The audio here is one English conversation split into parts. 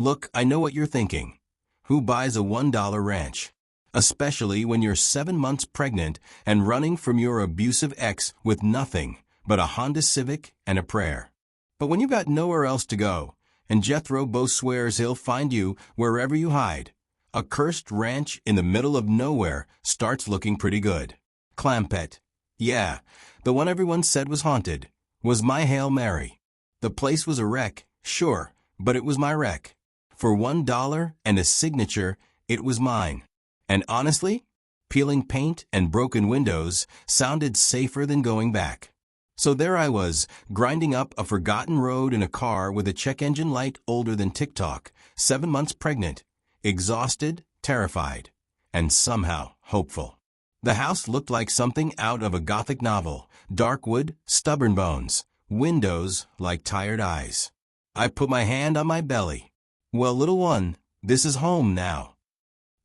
Look, I know what you're thinking. Who buys a $1 ranch? Especially when you're 7 months pregnant and running from your abusive ex with nothing but a Honda Civic and a prayer. But when you've got nowhere else to go, and Jethro both swears he'll find you wherever you hide, a cursed ranch in the middle of nowhere starts looking pretty good. Clampett. Yeah, the one everyone said was haunted, was my Hail Mary. The place was a wreck, sure, but it was my wreck. For $1 and a signature, it was mine. And honestly, peeling paint and broken windows sounded safer than going back. So there I was, grinding up a forgotten road in a car with a check engine light older than TikTok, 7 months pregnant, exhausted, terrified, and somehow hopeful. The house looked like something out of a Gothic novel, dark wood, stubborn bones, windows like tired eyes. I put my hand on my belly. Well, little one, this is home now.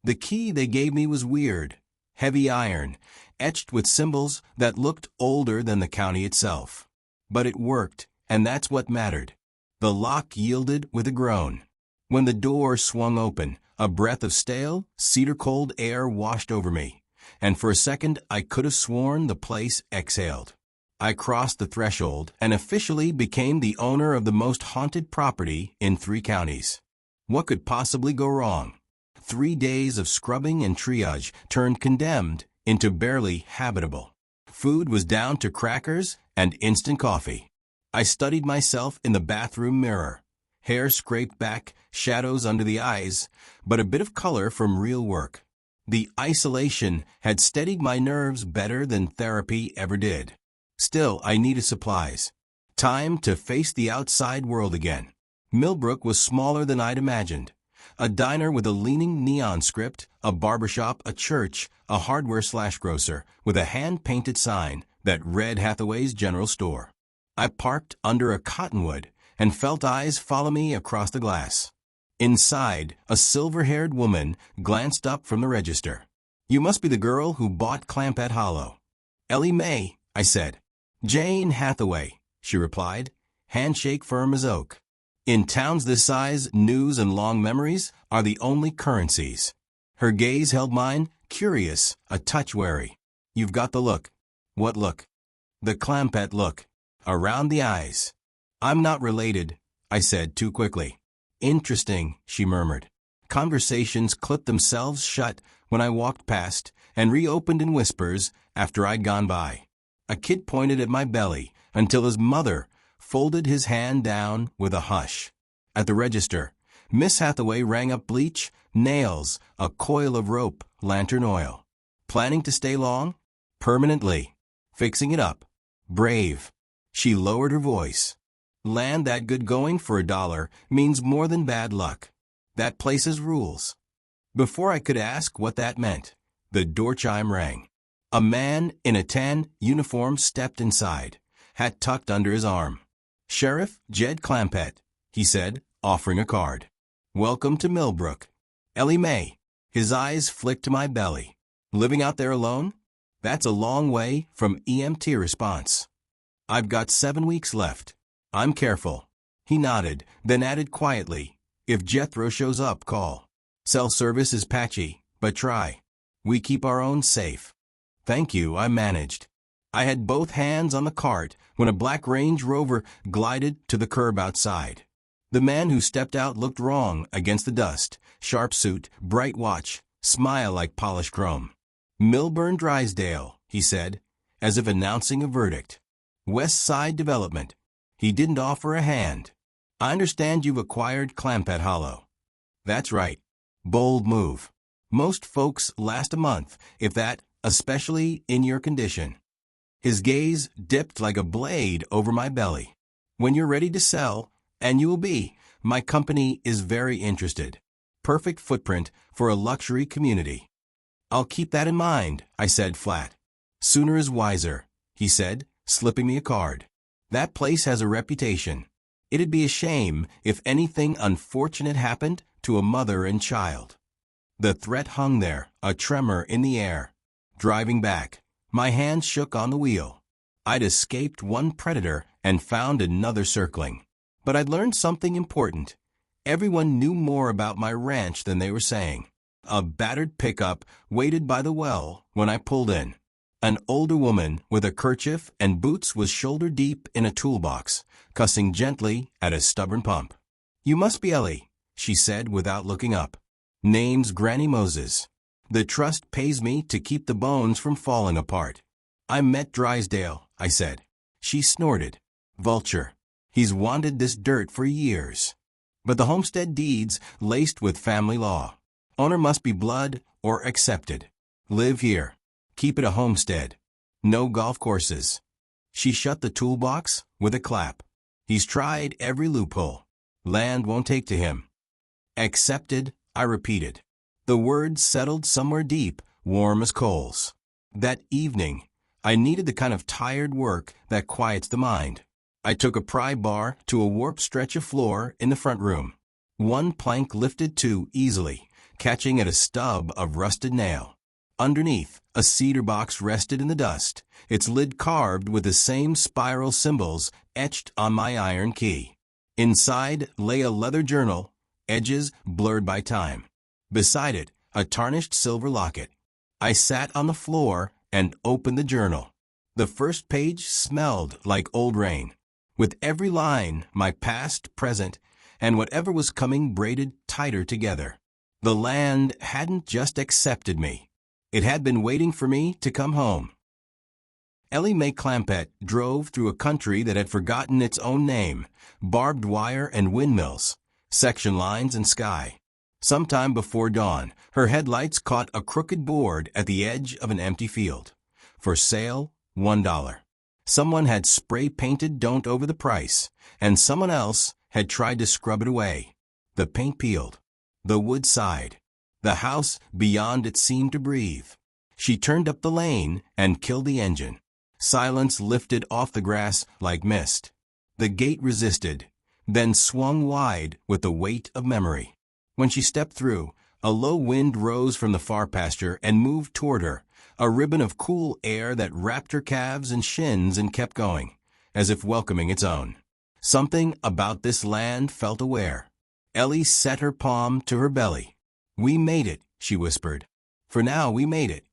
The key they gave me was weird, heavy iron, etched with symbols that looked older than the county itself. But it worked, and that's what mattered. The lock yielded with a groan. When the door swung open, a breath of stale, cedar-cold air washed over me, and for a second I could have sworn the place exhaled. I crossed the threshold and officially became the owner of the most haunted property in 3 counties. What could possibly go wrong? 3 days of scrubbing and triage turned condemned into barely habitable. Food was down to crackers and instant coffee. I studied myself in the bathroom mirror. Hair scraped back, shadows under the eyes, but a bit of color from real work. The isolation had steadied my nerves better than therapy ever did. Still, I needed supplies. Time to face the outside world again. Millbrook was smaller than I'd imagined. A diner with a leaning neon script, a barbershop, a church, a hardware/grocer with a hand-painted sign that read Hathaway's General Store. I parked under a cottonwood and felt eyes follow me across the glass. Inside, a silver-haired woman glanced up from the register. "You must be the girl who bought Clampett Hollow." "Ellie Mae," I said. "Jane Hathaway," she replied, handshake firm as oak. In towns this size, news and long memories are the only currencies. Her gaze held mine, curious, a touch wary. "You've got the look." "What look?" "The Clampett look. Around the eyes." "I'm not related," I said too quickly. "Interesting," she murmured. Conversations clipped themselves shut when I walked past and reopened in whispers after I'd gone by. A kid pointed at my belly until his mother folded his hand down with a hush. At the register, Miss Hathaway rang up bleach, nails, a coil of rope, lantern oil. "Planning to stay long?" "Permanently. Fixing it up." "Brave." She lowered her voice. "Land that good going for $1 means more than bad luck. That place has rules." Before I could ask what that meant, the door chime rang. A man in a tan uniform stepped inside, hat tucked under his arm. "Sheriff Jed Clampett," he said, offering a card. "Welcome to Millbrook." "Ellie Mae." His eyes flicked to my belly. "Living out there alone? That's a long way from EMT response." "I've got 7 weeks left. I'm careful." He nodded, then added quietly, "If Jethro shows up, call. Cell service is patchy, but try. We keep our own safe." "Thank you," I managed. I had both hands on the cart when a black Range Rover glided to the curb outside. The man who stepped out looked wrong against the dust. Sharp suit, bright watch, smile like polished chrome. "Milburn Drysdale," he said, as if announcing a verdict. "West Side Development." He didn't offer a hand. "I understand you've acquired Clampett Hollow." "That's right." Bold move. "Most folks last a month, if that, especially in your condition." His gaze dipped like a blade over my belly. "When you're ready to sell, and you will be, my company is very interested. Perfect footprint for a luxury community." "I'll keep that in mind," I said flat. "Sooner is wiser," he said, slipping me a card. "That place has a reputation. It'd be a shame if anything unfortunate happened to a mother and child." The threat hung there, a tremor in the air. Driving back, my hand shook on the wheel. I'd escaped one predator and found another circling. But I'd learned something important. Everyone knew more about my ranch than they were saying. A battered pickup waited by the well when I pulled in. An older woman with a kerchief and boots was shoulder-deep in a toolbox, cussing gently at a stubborn pump. "You must be Ellie," she said without looking up. "Name's Granny Moses. The trust pays me to keep the bones from falling apart." "I met Drysdale," I said. She snorted. "Vulture. He's wanted this dirt for years." "But the homestead deed's laced with family law. Owner must be blood or accepted. Live here. Keep it a homestead. No golf courses." She shut the toolbox with a clap. "He's tried every loophole. Land won't take to him." "Accepted," I repeated. The words settled somewhere deep, warm as coals. That evening, I needed the kind of tired work that quiets the mind. I took a pry bar to a warped stretch of floor in the front room. One plank lifted too easily, catching at a stub of rusted nail. Underneath, a cedar box rested in the dust, its lid carved with the same spiral symbols etched on my iron key. Inside lay a leather journal, edges blurred by time. Beside it, a tarnished silver locket. I sat on the floor and opened the journal. The first page smelled like old rain. With every line, my past, present, and whatever was coming braided tighter together. The land hadn't just accepted me. It had been waiting for me to come home. Ellie Mae Clampett drove through a country that had forgotten its own name, barbed wire and windmills, section lines and sky. Sometime before dawn, her headlights caught a crooked board at the edge of an empty field. For sale, $1. Someone had spray-painted "Don't" over the price, and someone else had tried to scrub it away. The paint peeled. The wood sighed. The house beyond it seemed to breathe. She turned up the lane and killed the engine. Silence lifted off the grass like mist. The gate resisted, then swung wide with the weight of memory. When she stepped through, a low wind rose from the far pasture and moved toward her, a ribbon of cool air that wrapped her calves and shins and kept going, as if welcoming its own. Something about this land felt aware. Ellie set her palm to her belly. "We made it," she whispered. "For now, we made it."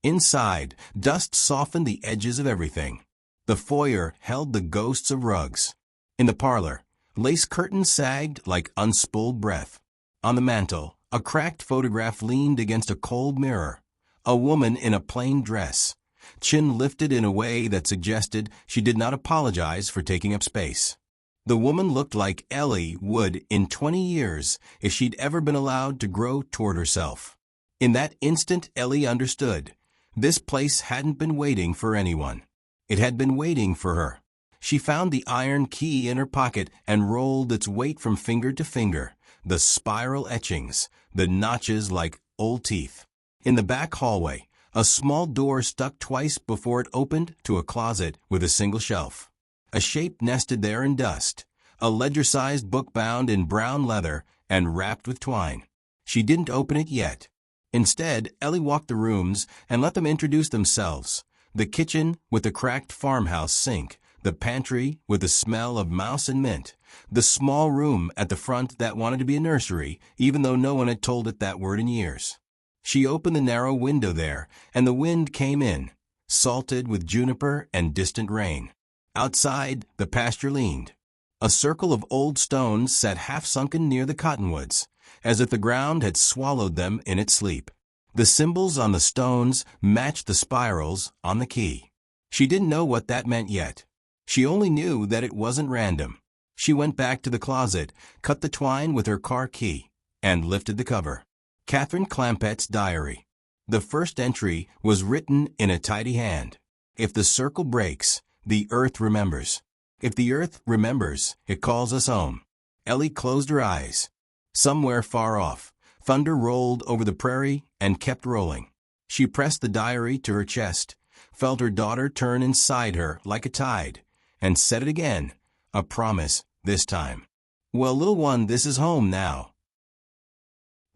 Inside, dust softened the edges of everything. The foyer held the ghosts of rugs. In the parlor, lace curtains sagged like unspooled breath. On the mantel, a cracked photograph leaned against a cold mirror. A woman in a plain dress, chin lifted in a way that suggested she did not apologize for taking up space. The woman looked like Ellie would in 20 years if she'd ever been allowed to grow toward herself. In that instant, Ellie understood. This place hadn't been waiting for anyone. It had been waiting for her. She found the iron key in her pocket and rolled its weight from finger to finger, the spiral etchings, the notches like old teeth. In the back hallway, a small door stuck twice before it opened to a closet with a single shelf. A shape nested there in dust, a ledger-sized book bound in brown leather and wrapped with twine. She didn't open it yet. Instead, Ellie walked the rooms and let them introduce themselves. The kitchen with the cracked farmhouse sink, the pantry with the smell of mouse and mint, the small room at the front that wanted to be a nursery, even though no one had told it that word in years. She opened the narrow window there, and the wind came in, salted with juniper and distant rain. Outside, the pasture leaned. A circle of old stones sat half-sunken near the cottonwoods, as if the ground had swallowed them in its sleep. The symbols on the stones matched the spirals on the key. She didn't know what that meant yet. She only knew that it wasn't random. She went back to the closet, cut the twine with her car key, and lifted the cover. Catherine Clampett's diary. The first entry was written in a tidy hand. If the circle breaks, the earth remembers. If the earth remembers, it calls us home. Ellie closed her eyes. Somewhere far off, thunder rolled over the prairie and kept rolling. She pressed the diary to her chest, felt her daughter turn inside her like a tide, and said it again, a promise this time. "Well, little one, this is home now."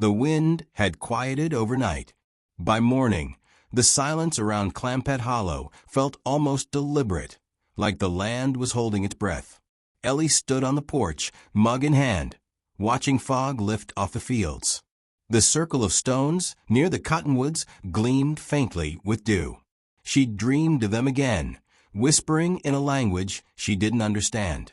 The wind had quieted overnight. By morning, the silence around Clampett Hollow felt almost deliberate, like the land was holding its breath. Ellie stood on the porch, mug in hand. watching fog lift off the fields. The circle of stones near the cottonwoods gleamed faintly with dew. She dreamed of them again, whispering in a language she didn't understand.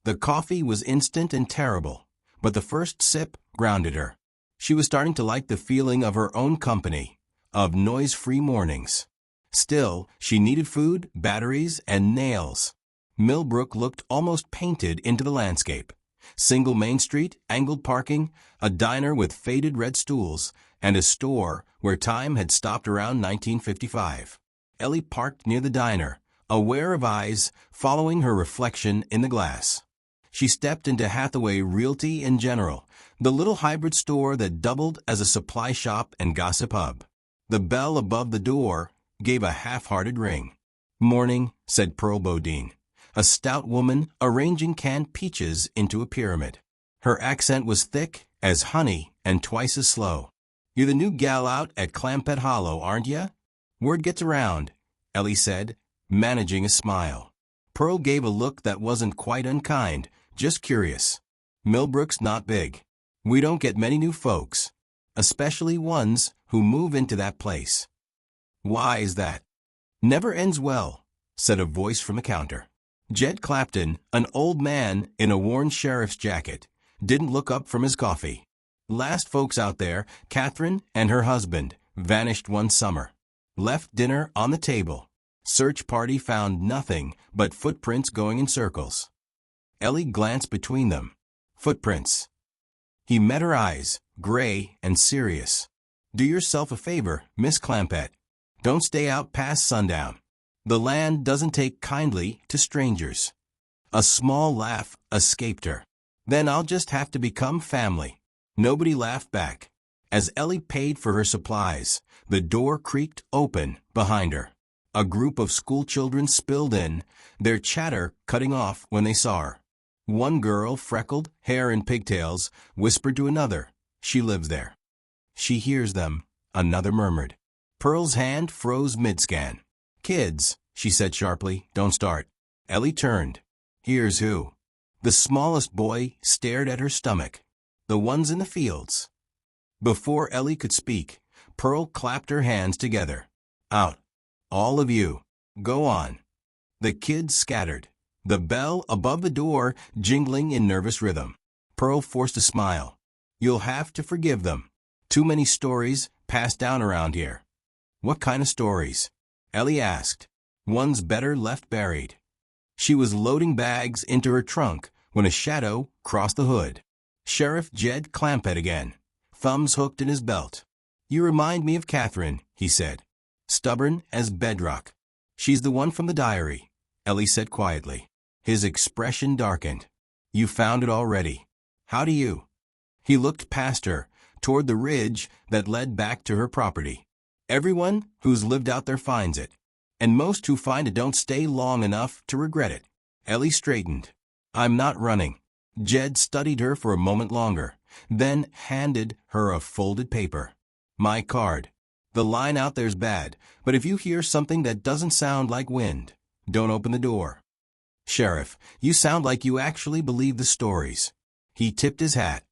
The coffee was instant and terrible, but the first sip grounded her. She was starting to like the feeling of her own company, of noise-free mornings. Still, she needed food, batteries, and nails. Millbrook looked almost painted into the landscape. Single Main Street, angled parking, a diner with faded red stools, and a store where time had stopped around 1955. Ellie parked near the diner, aware of eyes following her reflection in the glass. She stepped into Hathaway Realty in General, the little hybrid store that doubled as a supply shop and gossip hub. The bell above the door gave a half-hearted ring. "Morning," said Pearl Bodine, a stout woman arranging canned peaches into a pyramid. Her accent was thick as honey and twice as slow. "You're the new gal out at Clampett Hollow, aren't ya?" "Word gets around," Ellie said, managing a smile. Pearl gave a look that wasn't quite unkind, just curious. "Millbrook's not big. We don't get many new folks, especially ones who move into that place." "Why is that?" "Never ends well," said a voice from the counter. Jed Clapton, an old man in a worn sheriff's jacket, didn't look up from his coffee. "Last folks out there, Catherine and her husband, vanished one summer. Left dinner on the table. Search party found nothing but footprints going in circles." Ellie glanced between them. Footprints. He met her eyes, gray and serious. "Do yourself a favor, Miss Clampett. Don't stay out past sundown. The land doesn't take kindly to strangers." A small laugh escaped her. "Then I'll just have to become family." Nobody laughed back. As Ellie paid for her supplies, the door creaked open behind her. A group of schoolchildren spilled in, their chatter cutting off when they saw her. One girl, freckled, hair in pigtails, whispered to another, "She lives there." "She hears them," another murmured. Pearl's hand froze mid-scan. "Kids," she said sharply, "don't start." Ellie turned. "Here's who." The smallest boy stared at her stomach. "The ones in the fields." Before Ellie could speak, Pearl clapped her hands together. "Out. All of you. Go on." The kids scattered, the bell above the door jingling in nervous rhythm. Pearl forced a smile. "You'll have to forgive them. Too many stories passed down around here." "What kind of stories?" Ellie asked. "One's better left buried." She was loading bags into her trunk when a shadow crossed the hood. Sheriff Jed Clampett again, thumbs hooked in his belt. "You remind me of Catherine," he said. "Stubborn as bedrock." "She's the one from the diary," Ellie said quietly. His expression darkened. "You found it already. How do you?" He looked past her, toward the ridge that led back to her property. "Everyone who's lived out there finds it, and most who find it don't stay long enough to regret it." Ellie straightened. "I'm not running." Jed studied her for a moment longer, then handed her a folded paper. "My card. The line out there's bad, but if you hear something that doesn't sound like wind, don't open the door." "Sheriff, you sound like you actually believe the stories." He tipped his hat.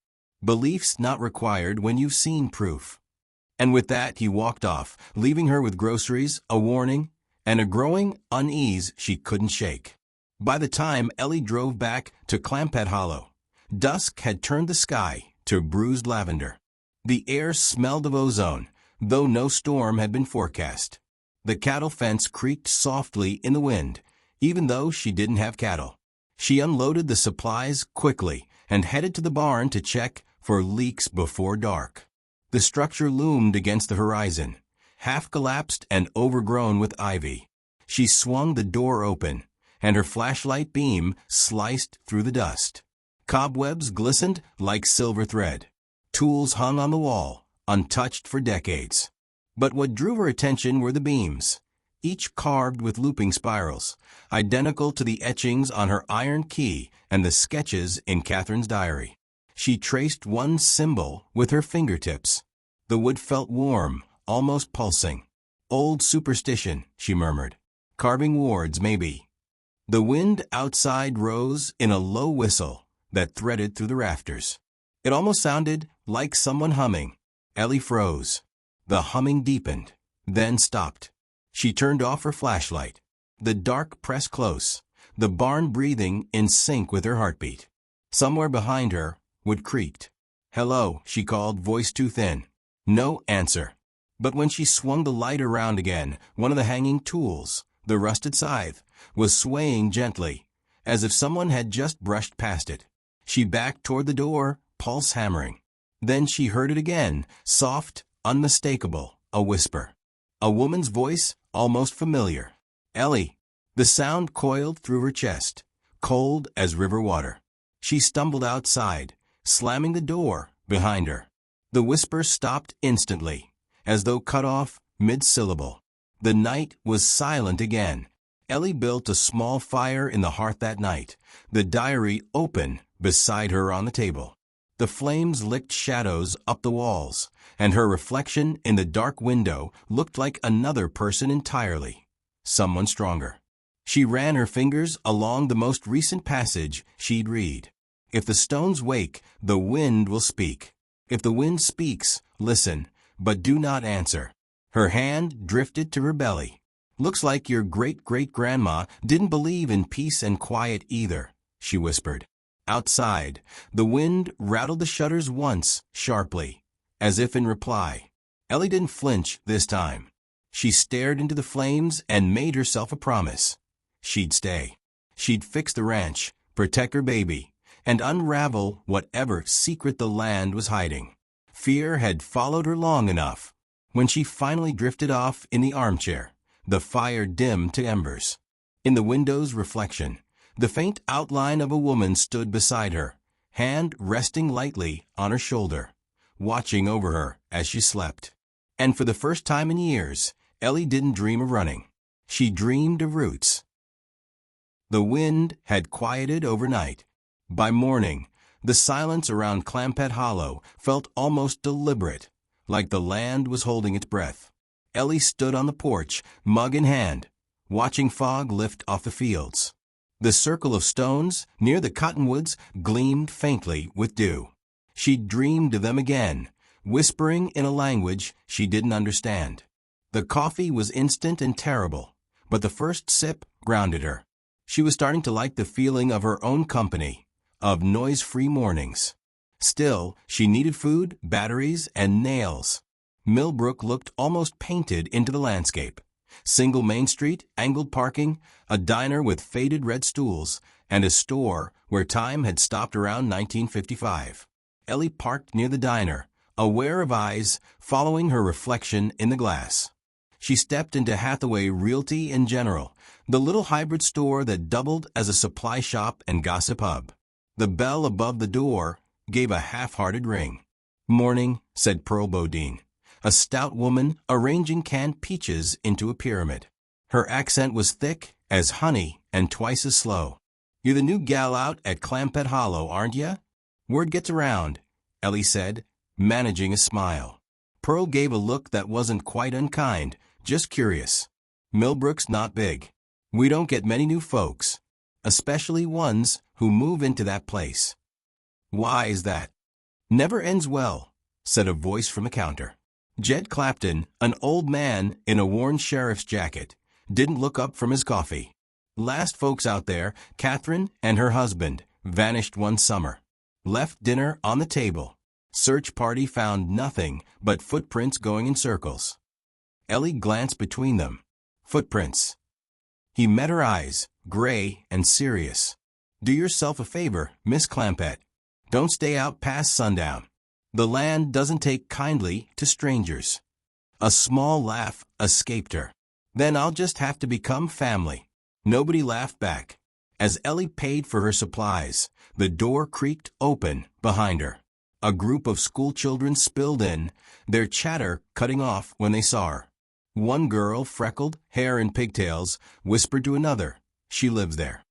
"Belief's not required when you've seen proof." And with that he walked off, leaving her with groceries, a warning, and a growing unease she couldn't shake. By the time Ellie drove back to Clampett Hollow, dusk had turned the sky to bruised lavender. The air smelled of ozone, though no storm had been forecast. The cattle fence creaked softly in the wind, even though she didn't have cattle. She unloaded the supplies quickly and headed to the barn to check for leaks before dark. The structure loomed against the horizon, half-collapsed and overgrown with ivy. She swung the door open, and her flashlight beam sliced through the dust. Cobwebs glistened like silver thread. Tools hung on the wall, untouched for decades. But what drew her attention were the beams, each carved with looping spirals, identical to the etchings on her iron key and the sketches in Catherine's diary. She traced one symbol with her fingertips. The wood felt warm, almost pulsing. "Old superstition," she murmured. "Carving wards, maybe." The wind outside rose in a low whistle that threaded through the rafters. It almost sounded like someone humming. Ellie froze. The humming deepened, then stopped. She turned off her flashlight. The dark pressed close, the barn breathing in sync with her heartbeat. Somewhere behind her, wood creaked. "Hello," she called, voice too thin. No answer. But when she swung the light around again, one of the hanging tools, the rusted scythe, was swaying gently, as if someone had just brushed past it. She backed toward the door, pulse hammering. Then she heard it again, soft, unmistakable, a whisper. A woman's voice, almost familiar. "Ellie." The sound coiled through her chest, cold as river water. She stumbled outside, slamming the door behind her. The whisper stopped instantly, as though cut off mid-syllable. The night was silent again. Ellie built a small fire in the hearth that night, the diary open beside her on the table. The flames licked shadows up the walls, and her reflection in the dark window looked like another person entirely, someone stronger. She ran her fingers along the most recent passage she'd read. If the stones wake, the wind will speak. If the wind speaks, listen, but do not answer. Her hand drifted to her belly. "Looks like your great-great-grandma didn't believe in peace and quiet either," she whispered. Outside, the wind rattled the shutters once, sharply, as if in reply. Ellie didn't flinch this time. She stared into the flames and made herself a promise. She'd stay. She'd fix the ranch, protect her baby, and unravel whatever secret the land was hiding. Fear had followed her long enough. When she finally drifted off in the armchair, the fire dimmed to embers. In the window's reflection, the faint outline of a woman stood beside her, hand resting lightly on her shoulder, watching over her as she slept. And for the first time in years, Ellie didn't dream of running. She dreamed of roots. The wind had quieted overnight. By morning, the silence around Clampett Hollow felt almost deliberate, like the land was holding its breath. Ellie stood on the porch, mug in hand, watching fog lift off the fields. The circle of stones near the cottonwoods gleamed faintly with dew. She dreamed of them again, whispering in a language she didn't understand. The coffee was instant and terrible, but the first sip grounded her. She was starting to like the feeling of her own company, of noise-free mornings. Still, she needed food, batteries, and nails. Millbrook looked almost painted into the landscape. Single Main Street, angled parking, a diner with faded red stools, and a store where time had stopped around 1955. Ellie parked near the diner, aware of eyes following her reflection in the glass. She stepped into Hathaway Realty in General, the little hybrid store that doubled as a supply shop and gossip hub. The bell above the door gave a half-hearted ring. "Morning," said Pearl Bodine, a stout woman arranging canned peaches into a pyramid. Her accent was thick as honey and twice as slow. "You're the new gal out at Clampett Hollow, aren't ya?" "Word gets around," Ellie said, managing a smile. Pearl gave a look that wasn't quite unkind, just curious. "Millbrook's not big. We don't get many new folks, especially ones who move into that place." "Why is that?" "Never ends well," said a voice from the counter. Jed Clapton, an old man in a worn sheriff's jacket, didn't look up from his coffee. "Last folks out there, Catherine and her husband, vanished one summer. Left dinner on the table. Search party found nothing but footprints going in circles." Ellie glanced between them. Footprints. He met her eyes, gray and serious. "Do yourself a favor, Miss Clampett. Don't stay out past sundown. The land doesn't take kindly to strangers." A small laugh escaped her. "Then I'll just have to become family." Nobody laughed back. As Ellie paid for her supplies, the door creaked open behind her. A group of schoolchildren spilled in, their chatter cutting off when they saw her. One girl, freckled, hair in pigtails, whispered to another, "She lives there."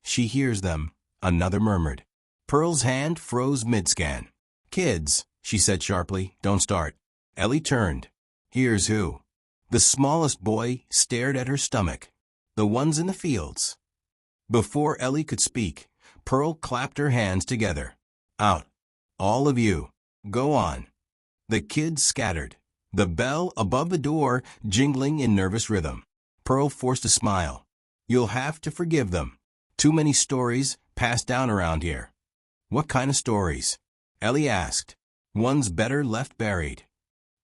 "She hears them," another murmured. Pearl's hand froze mid-scan. "Kids," she said sharply, "don't start." Ellie turned. "Here's who." The smallest boy stared at her stomach. "The ones in the fields." Before Ellie could speak, Pearl clapped her hands together. "Out." All of you. Go on." The kids scattered, the bell above the door jingling in nervous rhythm. Pearl forced a smile. "You'll have to forgive them. Too many stories passed down around here." "What kind of stories?" Ellie asked. "One's better left buried."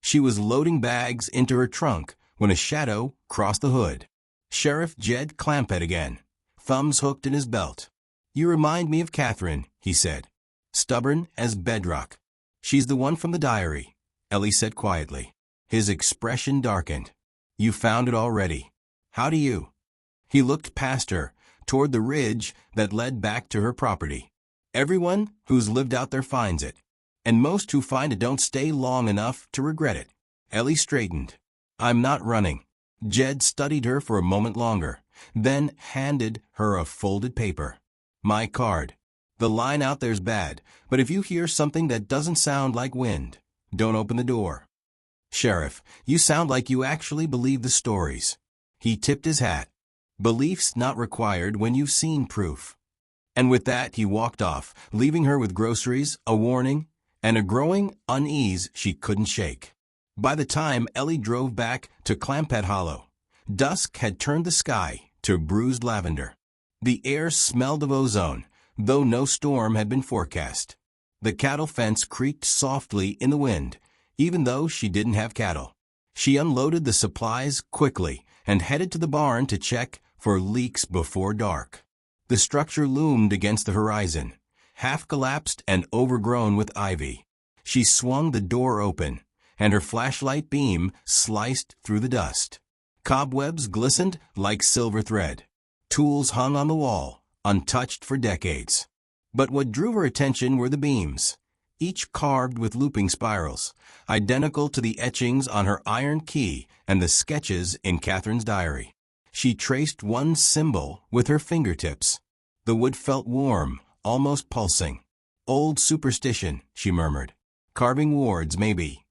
She was loading bags into her trunk when a shadow crossed the hood. Sheriff Jed Clampett again, thumbs hooked in his belt. "You remind me of Catherine," he said. "Stubborn as bedrock." "She's the one from the diary," Ellie said quietly. His expression darkened. "You found it already. How do you?" He looked past her, toward the ridge that led back to her property. "Everyone who's lived out there finds it. And most who find it don't stay long enough to regret it." Ellie straightened. "I'm not running." Jed studied her for a moment longer, then handed her a folded paper. "My card. The line out there's bad, but if you hear something that doesn't sound like wind, don't open the door." "Sheriff, you sound like you actually believe the stories." He tipped his hat. "Belief's not required when you've seen proof." And with that he walked off, leaving her with groceries, a warning, and a growing unease she couldn't shake. By the time Ellie drove back to Clampett Hollow, dusk had turned the sky to bruised lavender. The air smelled of ozone, though no storm had been forecast. The cattle fence creaked softly in the wind, even though she didn't have cattle. She unloaded the supplies quickly and headed to the barn to check for leaks before dark. The structure loomed against the horizon, half collapsed and overgrown with ivy. She swung the door open, and her flashlight beam sliced through the dust. Cobwebs glistened like silver thread. Tools hung on the wall, untouched for decades. But what drew her attention were the beams, each carved with looping spirals, identical to the etchings on her iron key and the sketches in Catherine's diary. She traced one symbol with her fingertips. The wood felt warm, almost pulsing. "Old superstition," she murmured. "Carving wards, maybe."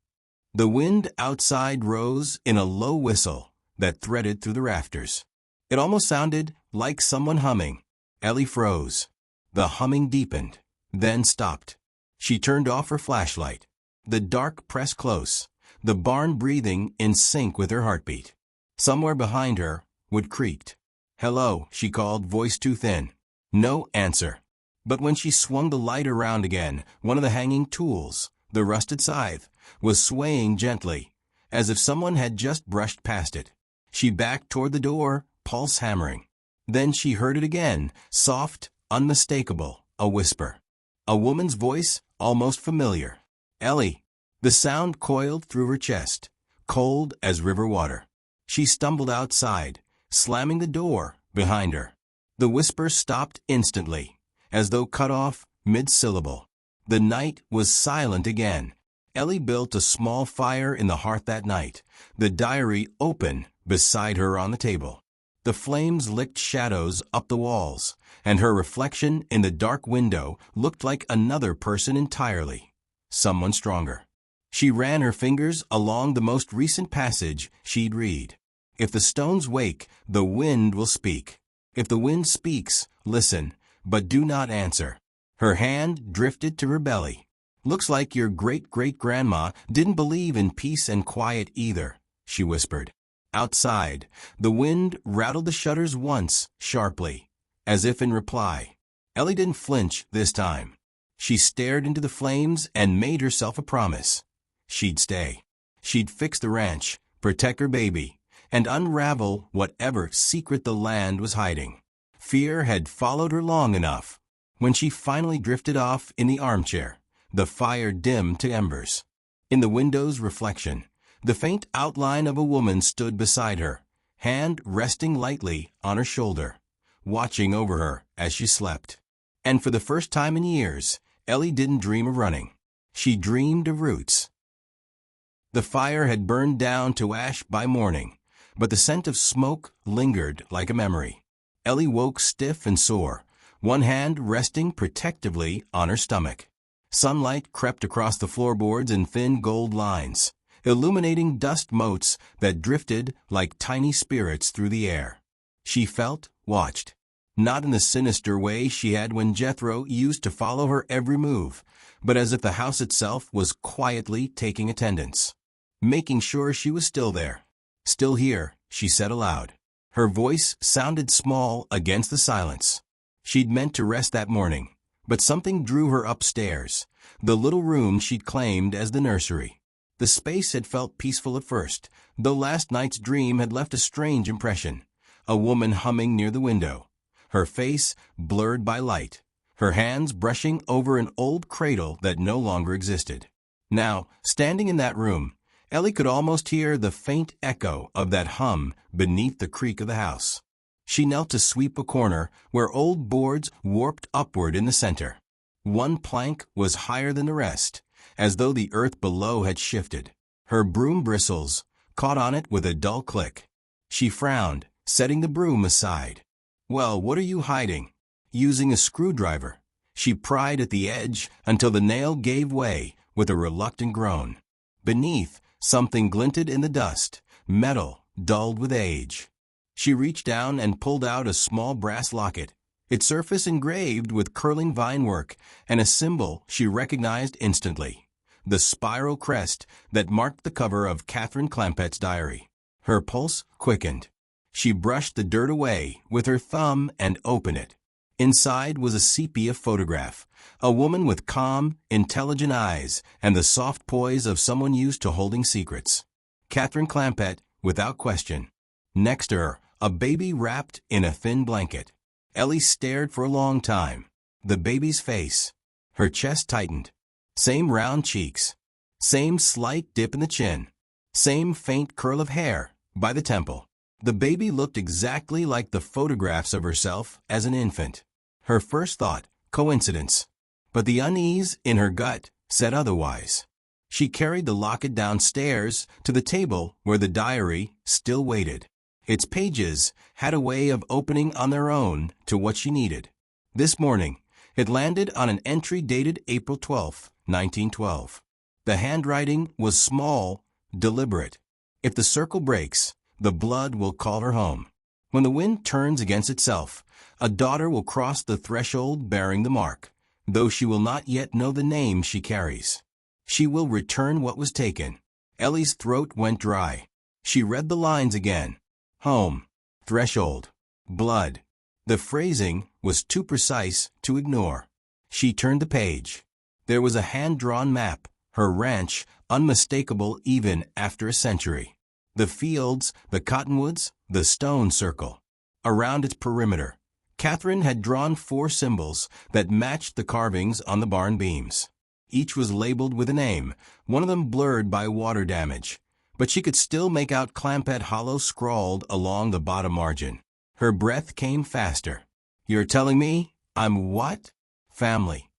The wind outside rose in a low whistle that threaded through the rafters. It almost sounded like someone humming. Ellie froze. The humming deepened, then stopped. She turned off her flashlight. The dark pressed close, the barn breathing in sync with her heartbeat. Somewhere behind her, wood creaked. "Hello," she called, voice too thin. No answer. But when she swung the light around again, one of the hanging tools, the rusted scythe, was swaying gently, as if someone had just brushed past it. She backed toward the door, pulse hammering. Then she heard it again, soft, unmistakable, a whisper. A woman's voice, almost familiar. "Ellie." The sound coiled through her chest, cold as river water. She stumbled outside, slamming the door behind her. The whisper stopped instantly, as though cut off mid-syllable. The night was silent again. Ellie built a small fire in the hearth that night, the diary open beside her on the table. The flames licked shadows up the walls, and her reflection in the dark window looked like another person entirely, someone stronger. She ran her fingers along the most recent passage she'd read. "If the stones wake, the wind will speak. If the wind speaks, listen, but do not answer." Her hand drifted to her belly. "Looks like your great-great-grandma didn't believe in peace and quiet either," she whispered. Outside, the wind rattled the shutters once, sharply, as if in reply. Ellie didn't flinch this time. She stared into the flames and made herself a promise. She'd stay. She'd fix the ranch, protect her baby, and unravel whatever secret the land was hiding. Fear had followed her long enough. When she finally drifted off in the armchair, the fire dimmed to embers. In the window's reflection, the faint outline of a woman stood beside her, hand resting lightly on her shoulder, watching over her as she slept. And for the first time in years, Ellie didn't dream of running. She dreamed of roots. The fire had burned down to ash by morning, but the scent of smoke lingered like a memory. Ellie woke stiff and sore, one hand resting protectively on her stomach. Sunlight crept across the floorboards in thin gold lines, illuminating dust motes that drifted like tiny spirits through the air. She felt watched, not in the sinister way she had when Jethro used to follow her every move, but as if the house itself was quietly taking attendance, making sure she was still there. "Still here," she said aloud. Her voice sounded small against the silence. She'd meant to rest that morning, but something drew her upstairs, the little room she'd claimed as the nursery. The space had felt peaceful at first, though last night's dream had left a strange impression. A woman humming near the window, her face blurred by light, her hands brushing over an old cradle that no longer existed. Now, standing in that room, Ellie could almost hear the faint echo of that hum beneath the creak of the house. She knelt to sweep a corner where old boards warped upward in the center. One plank was higher than the rest, as though the earth below had shifted. Her broom bristles caught on it with a dull click. She frowned, setting the broom aside. "Well, what are you hiding?" Using a screwdriver, she pried at the edge until the nail gave way with a reluctant groan. Beneath, something glinted in the dust, metal dulled with age. She reached down and pulled out a small brass locket, its surface engraved with curling vine work and a symbol she recognized instantly, the spiral crest that marked the cover of Catherine Clampett's diary. Her pulse quickened. She brushed the dirt away with her thumb and opened it. Inside was a sepia photograph, a woman with calm, intelligent eyes and the soft poise of someone used to holding secrets. Catherine Clampett, without question. Next to her, a baby wrapped in a thin blanket. Ellie stared for a long time. The baby's face. Her chest tightened. Same round cheeks. Same slight dip in the chin. Same faint curl of hair by the temple. The baby looked exactly like the photographs of herself as an infant. Her first thought, coincidence. But the unease in her gut said otherwise. She carried the locket downstairs to the table where the diary still waited. Its pages had a way of opening on their own to what she needed. This morning, it landed on an entry dated April 12, 1912. The handwriting was small, deliberate. "If the circle breaks, the blood will call her home. When the wind turns against itself, a daughter will cross the threshold bearing the mark, though she will not yet know the name she carries. She will return what was taken." Ellie's throat went dry. She read the lines again. Home, threshold, blood. The phrasing was too precise to ignore. She turned the page. There was a hand-drawn map, her ranch unmistakable even after a century. The fields, the cottonwoods, the stone circle. Around its perimeter, Catherine had drawn 4 symbols that matched the carvings on the barn beams. Each was labeled with a name, one of them blurred by water damage, but she could still make out Clampett Hollow scrawled along the bottom margin. Her breath came faster. "You're telling me I'm what?" "Family."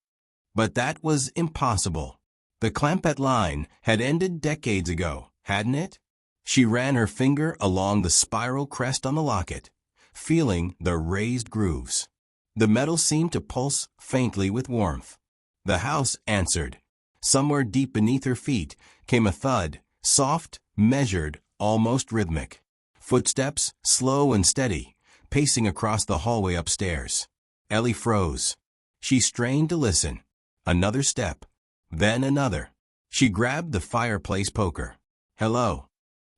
But that was impossible. The Clampett line had ended decades ago, hadn't it? She ran her finger along the spiral crest on the locket, feeling the raised grooves. The metal seemed to pulse faintly with warmth. The house answered. Somewhere deep beneath her feet came a thud, soft, measured, almost rhythmic. Footsteps, slow and steady, pacing across the hallway upstairs. Ellie froze. She strained to listen. Another step, then another. She grabbed the fireplace poker. "Hello."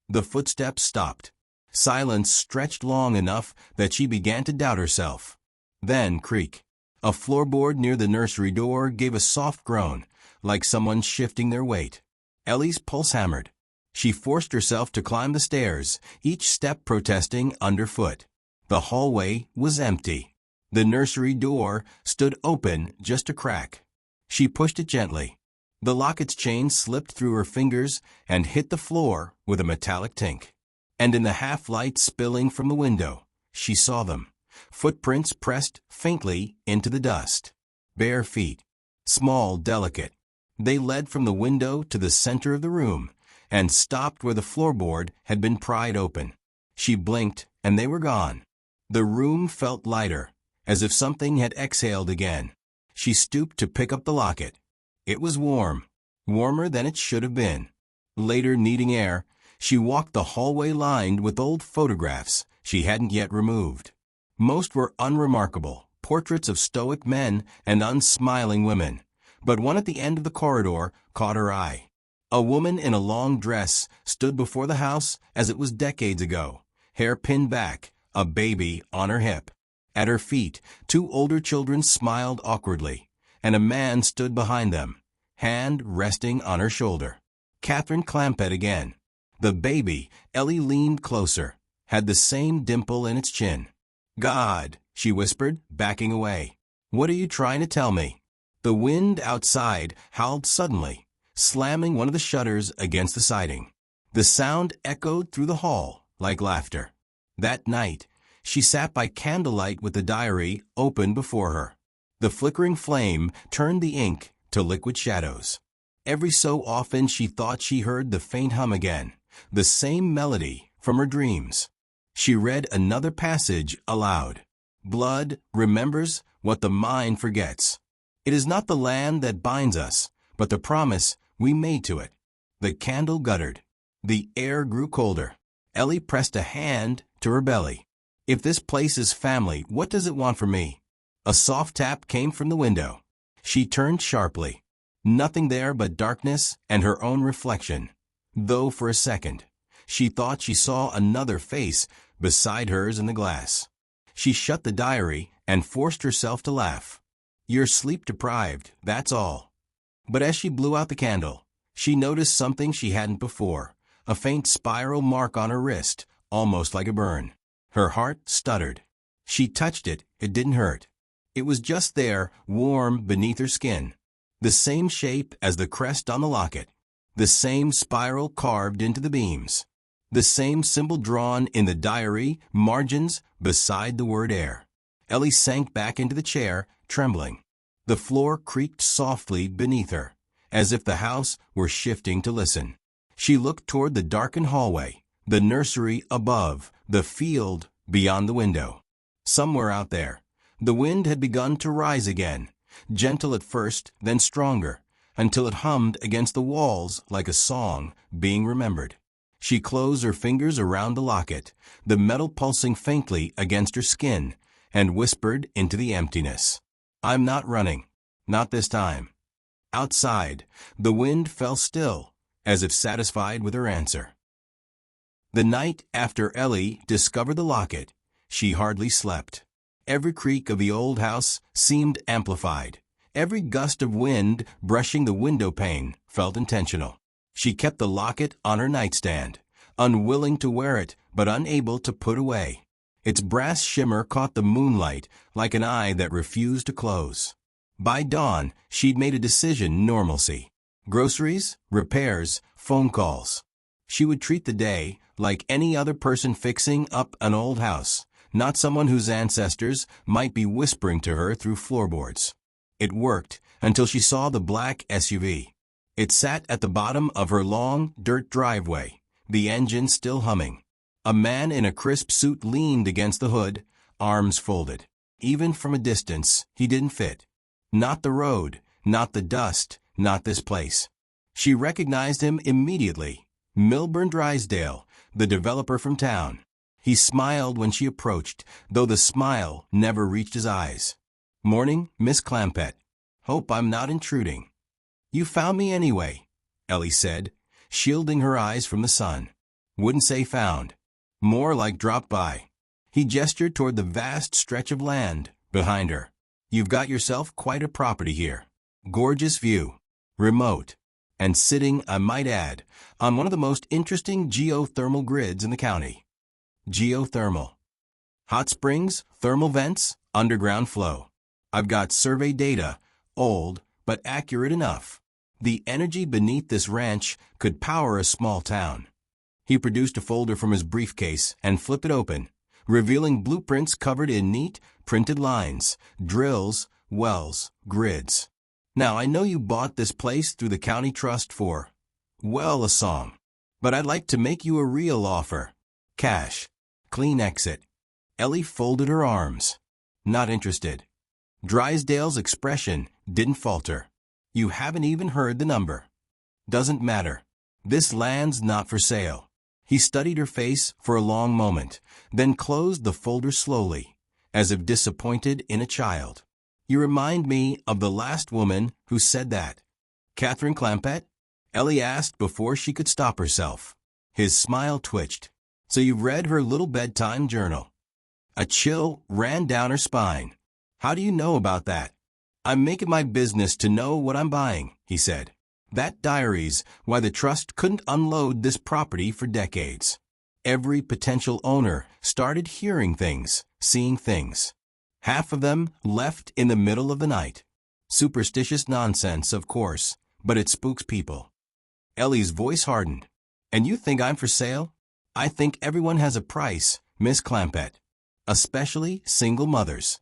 The footsteps stopped. Silence stretched long enough that she began to doubt herself. Then creak. A floorboard near the nursery door gave a soft groan, like someone shifting their weight. Ellie's pulse hammered. She forced herself to climb the stairs, each step protesting underfoot. The hallway was empty. The nursery door stood open just a crack. She pushed it gently. The locket's chain slipped through her fingers and hit the floor with a metallic tink. And in the half-light spilling from the window, she saw them. Footprints pressed faintly into the dust. Bare feet. Small, delicate. They led from the window to the center of the room and stopped where the floorboard had been pried open. She blinked and they were gone. The room felt lighter, as if something had exhaled again. She stooped to pick up the locket. It was warm, warmer than it should have been. Later, needing air, she walked the hallway lined with old photographs she hadn't yet removed. Most were unremarkable, portraits of stoic men and unsmiling women, but one at the end of the corridor caught her eye. A woman in a long dress stood before the house as it was decades ago, hair pinned back, a baby on her hip. At her feet, two older children smiled awkwardly, and a man stood behind them, hand resting on her shoulder. Catherine Clampett again. The baby, Ellie leaned closer, had the same dimple in its chin. "God," she whispered, backing away. "What are you trying to tell me?" The wind outside howled suddenly, slamming one of the shutters against the siding. The sound echoed through the hall like laughter. That night, she sat by candlelight with the diary open before her. The flickering flame turned the ink to liquid shadows. Every so often she thought she heard the faint hum again, the same melody from her dreams. She read another passage aloud. "Blood remembers what the mind forgets. It is not the land that binds us, but the promise we made to it." The candle guttered. The air grew colder. Ellie pressed a hand to her belly. "If this place is family, what does it want from me?" A soft tap came from the window. She turned sharply. Nothing there but darkness and her own reflection, though for a second she thought she saw another face beside hers in the glass. She shut the diary and forced herself to laugh. "You're sleep-deprived, that's all." But as she blew out the candle, she noticed something she hadn't before, a faint spiral mark on her wrist, almost like a burn. Her heart stuttered. She touched it, it didn't hurt. It was just there, warm beneath her skin. The same shape as the crest on the locket. The same spiral carved into the beams. The same symbol drawn in the diary margins beside the word air. Ellie sank back into the chair, trembling. The floor creaked softly beneath her, as if the house were shifting to listen. She looked toward the darkened hallway, the nursery above, the field beyond the window. Somewhere out there, the wind had begun to rise again, gentle at first, then stronger, until it hummed against the walls like a song being remembered. She closed her fingers around the locket, the metal pulsing faintly against her skin, and whispered into the emptiness. "I'm not running. Not this time." Outside, the wind fell still, as if satisfied with her answer. The night after Ellie discovered the locket, she hardly slept. Every creak of the old house seemed amplified. Every gust of wind brushing the window pane felt intentional. She kept the locket on her nightstand, unwilling to wear it but unable to put away. Its brass shimmer caught the moonlight like an eye that refused to close. By dawn, she'd made a decision: normalcy. Groceries, repairs, phone calls. She would treat the day like any other person fixing up an old house, not someone whose ancestors might be whispering to her through floorboards. It worked until she saw the black SUV. It sat at the bottom of her long, dirt driveway, the engine still humming. A man in a crisp suit leaned against the hood, arms folded. Even from a distance, he didn't fit. Not the road, not the dust, not this place. She recognized him immediately. Milburn Drysdale, the developer from town. He smiled when she approached, though the smile never reached his eyes. "Morning, Miss Clampett. Hope I'm not intruding." "You found me anyway," Ellie said, shielding her eyes from the sun. "Wouldn't say found. More like dropped by." He gestured toward the vast stretch of land behind her. "You've got yourself quite a property here. Gorgeous view. Remote. And sitting, I might add, on one of the most interesting geothermal grids in the county." Geothermal. Hot springs, thermal vents, underground flow. I've got survey data, old, but accurate enough. The energy beneath this ranch could power a small town. He produced a folder from his briefcase and flipped it open, revealing blueprints covered in neat, printed lines, drills, wells, grids. "Now, I know you bought this place through the county trust for, well, a song. But I'd like to make you a real offer. Cash. Clean exit." Ellie folded her arms. "Not interested." Drysdale's expression didn't falter. "You haven't even heard the number." "Doesn't matter. This land's not for sale." He studied her face for a long moment, then closed the folder slowly, as if disappointed in a child. You remind me of the last woman who said that. Catherine Clampett? Ellie asked before she could stop herself. His smile twitched. So you've read her little bedtime journal. A chill ran down her spine. How do you know about that? I'm making my business to know what I'm buying, he said. That diary's why the trust couldn't unload this property for decades. Every potential owner started hearing things, seeing things. Half of them left in the middle of the night. Superstitious nonsense, of course, but it spooks people. Ellie's voice hardened. And you think I'm for sale? I think everyone has a price, Miss Clampett. Especially single mothers.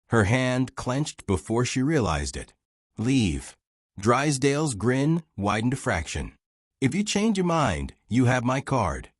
Her hand clenched before she realized it. Leave. Drysdale's grin widened a fraction. If you change your mind, you have my card.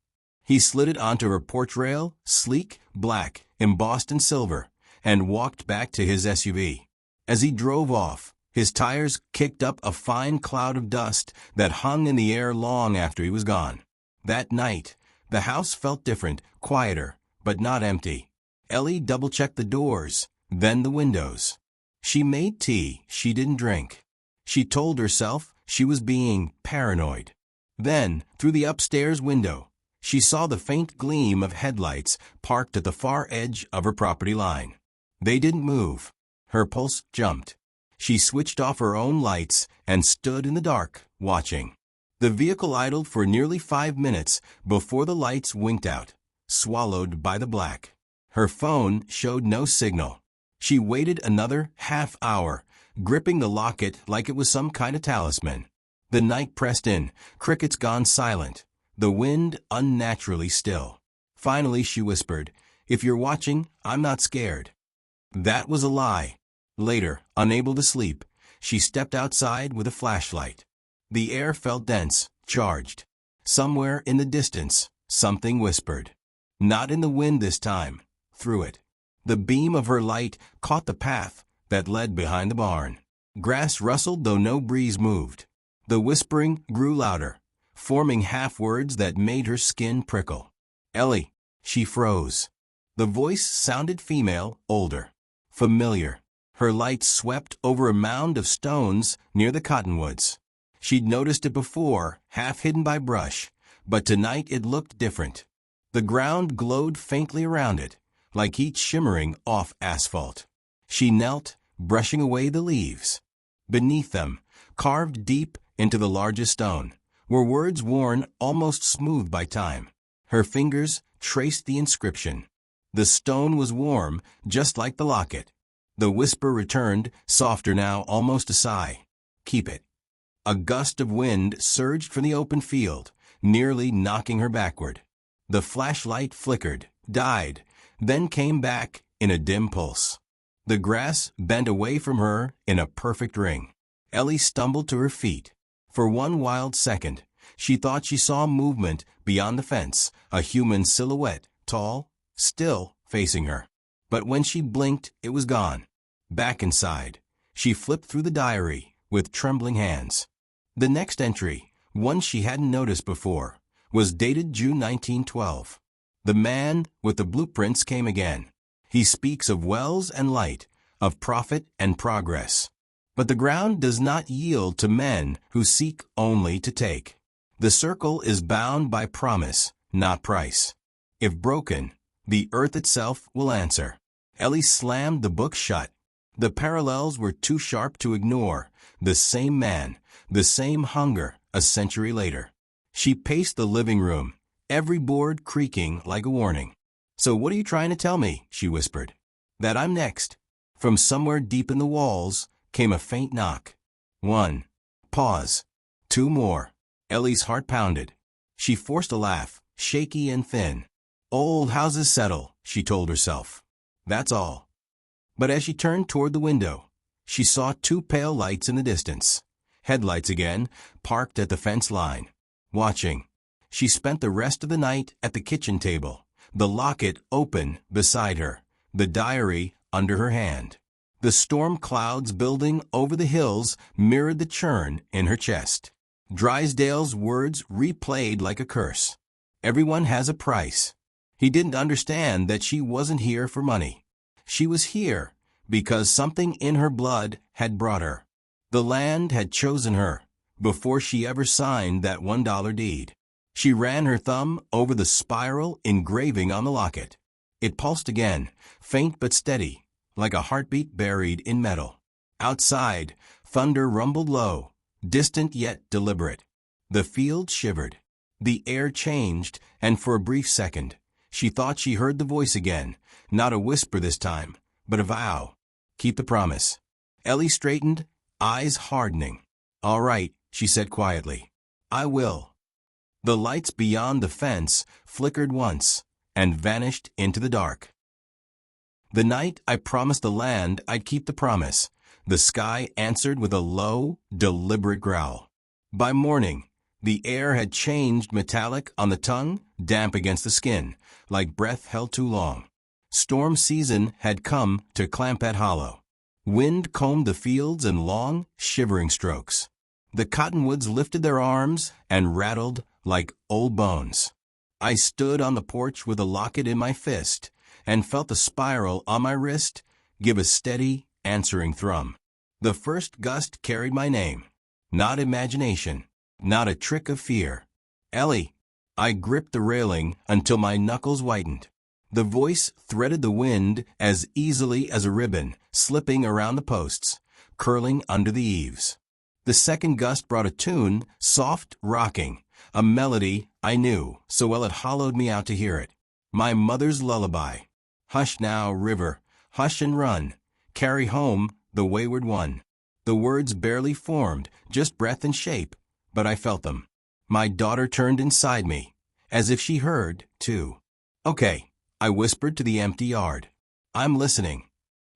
He slid it onto her porch rail, sleek, black, embossed in silver, and walked back to his SUV. As he drove off, his tires kicked up a fine cloud of dust that hung in the air long after he was gone. That night, the house felt different, quieter, but not empty. Ellie double-checked the doors, then the windows. She made tea she didn't drink. She told herself she was being paranoid. Then, through the upstairs window, she saw the faint gleam of headlights parked at the far edge of her property line. They didn't move. Her pulse jumped. She switched off her own lights and stood in the dark, watching. The vehicle idled for nearly 5 minutes before the lights winked out, swallowed by the black. Her phone showed no signal. She waited another half hour, gripping the locket like it was some kind of talisman. The night pressed in, crickets gone silent, the wind unnaturally still. Finally she whispered, "If you're watching, I'm not scared." That was a lie. Later, unable to sleep, she stepped outside with a flashlight. The air felt dense, charged. Somewhere in the distance, something whispered. Not in the wind this time, through it. The beam of her light caught the path that led behind the barn. Grass rustled though no breeze moved. The whispering grew louder, forming half-words that made her skin prickle. Ellie, she froze. The voice sounded female, older, familiar. Her light swept over a mound of stones near the cottonwoods. She'd noticed it before, half hidden by brush, but tonight it looked different. The ground glowed faintly around it, like heat shimmering off asphalt. She knelt, brushing away the leaves. Beneath them, carved deep into the largest stone, were words worn almost smooth by time. Her fingers traced the inscription. The stone was warm, just like the locket. The whisper returned, softer now, almost a sigh. Keep it. A gust of wind surged from the open field, nearly knocking her backward. The flashlight flickered, died, then came back in a dim pulse. The grass bent away from her in a perfect ring. Ellie stumbled to her feet. For one wild second, she thought she saw movement beyond the fence, a human silhouette, tall, still, facing her. But when she blinked, it was gone. Back inside, she flipped through the diary with trembling hands. The next entry, one she hadn't noticed before, was dated June 1912. The man with the blueprints came again. He speaks of wells and light, of profit and progress. But the ground does not yield to men who seek only to take. The circle is bound by promise, not price. If broken, the earth itself will answer. Ellie slammed the book shut. The parallels were too sharp to ignore. The same man, the same hunger, a century later. She paced the living room, every board creaking like a warning. "So what are you trying to tell me?" she whispered. "That I'm next." From somewhere deep in the walls came a faint knock. One. Pause. Two more. Ellie's heart pounded. She forced a laugh, shaky and thin. "Old houses settle," she told herself. That's all. But as she turned toward the window, she saw two pale lights in the distance. Headlights again, parked at the fence line. Watching. She spent the rest of the night at the kitchen table, the locket open beside her, the diary under her hand. The storm clouds building over the hills mirrored the churn in her chest. Drysdale's words replayed like a curse. Everyone has a price. He didn't understand that she wasn't here for money. She was here because something in her blood had brought her. The land had chosen her before she ever signed that $1 deed. She ran her thumb over the spiral engraving on the locket. It pulsed again, faint but steady, like a heartbeat buried in metal. Outside, thunder rumbled low, distant yet deliberate. The field shivered. The air changed, and for a brief second, she thought she heard the voice again, not a whisper this time, but a vow. Keep the promise. Ellie straightened, eyes hardening. All right, she said quietly. I will. The lights beyond the fence flickered once and vanished into the dark. The night I promised the land I'd keep the promise, the sky answered with a low, deliberate growl. By morning, the air had changed metallic on the tongue, damp against the skin, like breath held too long. Storm season had come to Clampett Hollow. Wind combed the fields in long, shivering strokes. The cottonwoods lifted their arms and rattled like old bones. I stood on the porch with a locket in my fist and felt the spiral on my wrist give a steady, answering thrum. The first gust carried my name. Not imagination, not a trick of fear. Ellie. I gripped the railing until my knuckles whitened. The voice threaded the wind as easily as a ribbon, slipping around the posts, curling under the eaves. The second gust brought a tune, soft, rocking, a melody I knew so well it hollowed me out to hear it. My mother's lullaby. Hush now, river, hush and run, carry home the wayward one. The words barely formed, just breath and shape, but I felt them. My daughter turned inside me, as if she heard, too. Okay, I whispered to the empty yard. I'm listening.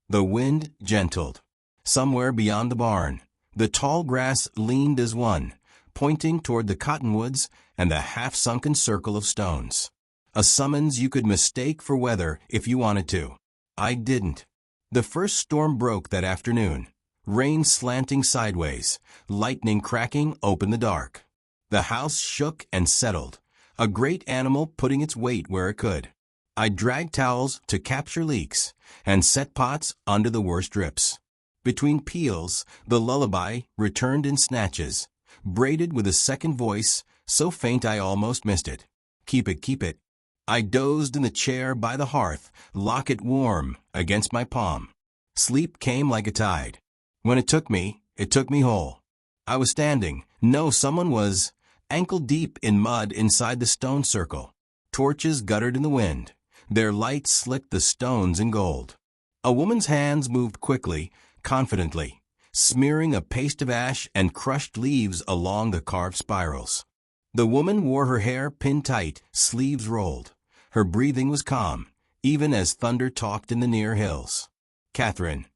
The wind gentled. Somewhere beyond the barn, the tall grass leaned as one, pointing toward the cottonwoods and the half-sunken circle of stones. A summons you could mistake for weather if you wanted to. I didn't. The first storm broke that afternoon. Rain slanting sideways, lightning cracking open the dark. The house shook and settled, a great animal putting its weight where it could. I dragged towels to capture leaks and set pots under the worst drips. Between peels, the lullaby returned in snatches, braided with a second voice so faint I almost missed it. Keep it, keep it. I dozed in the chair by the hearth, locket warm against my palm. Sleep came like a tide. When it took me whole. I was standing, no, someone was, ankle deep in mud inside the stone circle. Torches guttered in the wind. Their light slicked the stones in gold. A woman's hands moved quickly, confidently, smearing a paste of ash and crushed leaves along the carved spirals. The woman wore her hair pinned tight, sleeves rolled. Her breathing was calm, even as thunder talked in the near hills. Catherine,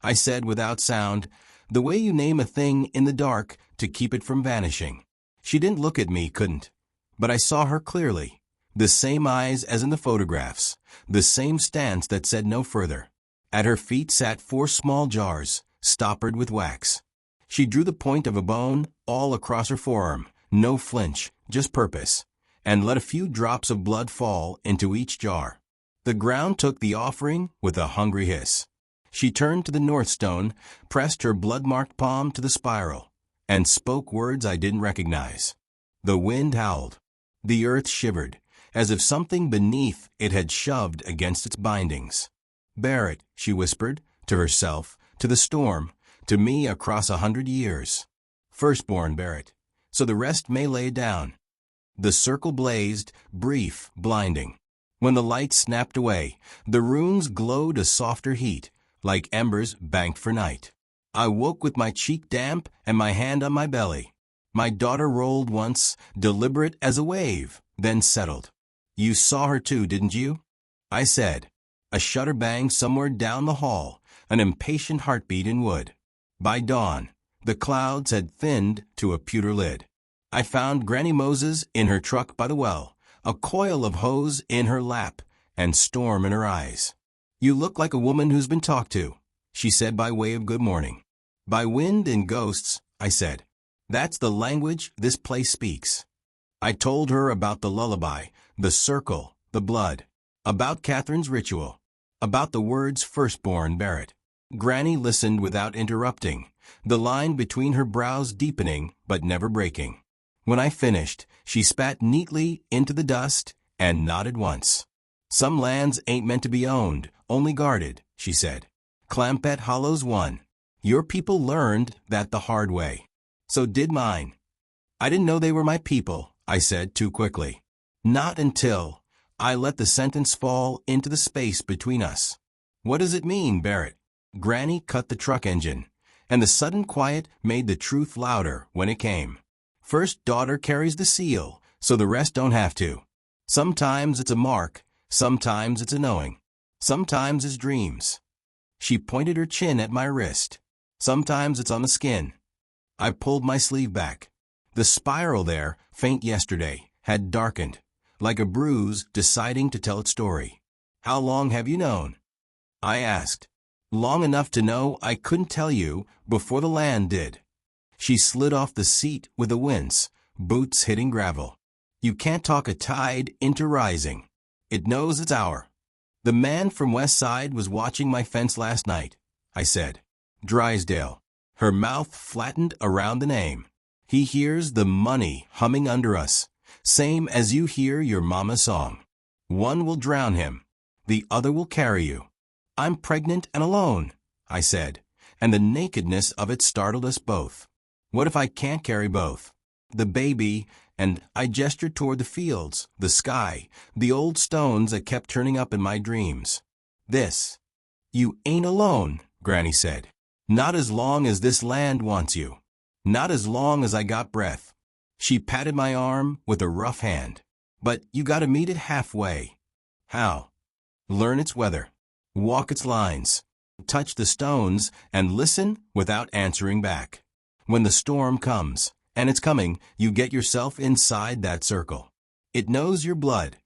I said without sound, the way you name a thing in the dark to keep it from vanishing. She didn't look at me, couldn't. But I saw her clearly. The same eyes as in the photographs, the same stance that said no further. At her feet sat 4 small jars, stoppered with wax. She drew the point of a bone all across her forearm, no flinch, just purpose, and let a few drops of blood fall into each jar. The ground took the offering with a hungry hiss. She turned to the north stone, pressed her blood-marked palm to the spiral, and spoke words I didn't recognize. The wind howled. The earth shivered, as if something beneath it had shoved against its bindings. Bear it, she whispered, to herself, to the storm, to me across 100 years. Firstborn, bear it, so the rest may lay it down. The circle blazed, brief, blinding. When the light snapped away, the runes glowed a softer heat, like embers banked for night. I woke with my cheek damp and my hand on my belly. My daughter rolled once, deliberate as a wave, then settled. You saw her too, didn't you? I said. A shutter banged somewhere down the hall, an impatient heartbeat in wood. By dawn, the clouds had thinned to a pewter lid. I found Granny Moses in her truck by the well, a coil of hose in her lap, and storm in her eyes. You look like a woman who's been talked to, she said by way of good morning. By wind and ghosts, I said. That's the language this place speaks. I told her about the lullaby, the circle, the blood, about Catherine's ritual, about the words firstborn bear it. Granny listened without interrupting, the line between her brows deepening but never breaking. When I finished, she spat neatly into the dust and nodded once. "Some lands ain't meant to be owned, only guarded," she said. "Clampett Hollow's one. Your people learned that the hard way. So did mine." "I didn't know they were my people," I said too quickly. "Not until I let the sentence fall into the space between us." "What does it mean, Barrett?" Granny cut the truck engine, and the sudden quiet made the truth louder when it came. "First daughter carries the seal, so the rest don't have to. Sometimes it's a mark, sometimes it's a knowing. Sometimes it's dreams." She pointed her chin at my wrist. "Sometimes it's on the skin." I pulled my sleeve back. The spiral there, faint yesterday, had darkened, like a bruise deciding to tell its story. "How long have you known?" I asked. "Long enough to know I couldn't tell you before the land did." She slid off the seat with a wince, boots hitting gravel. "You can't talk a tide into rising. It knows its hour." "The man from West Side was watching my fence last night," I said. "Drysdale." Her mouth flattened around the name. "He hears the money humming under us, same as you hear your mama's song. One will drown him, the other will carry you." "I'm pregnant and alone," I said, and the nakedness of it startled us both. "What if I can't carry both? The baby," and I gestured toward the fields, the sky, the old stones that kept turning up in my dreams. "This." "You ain't alone," Granny said. "Not as long as this land wants you. Not as long as I got breath." She patted my arm with a rough hand. "But you gotta meet it halfway." "How?" "Learn its weather. Walk its lines. Touch the stones and listen without answering back. When the storm comes, and it's coming, you get yourself inside that circle. It knows your blood."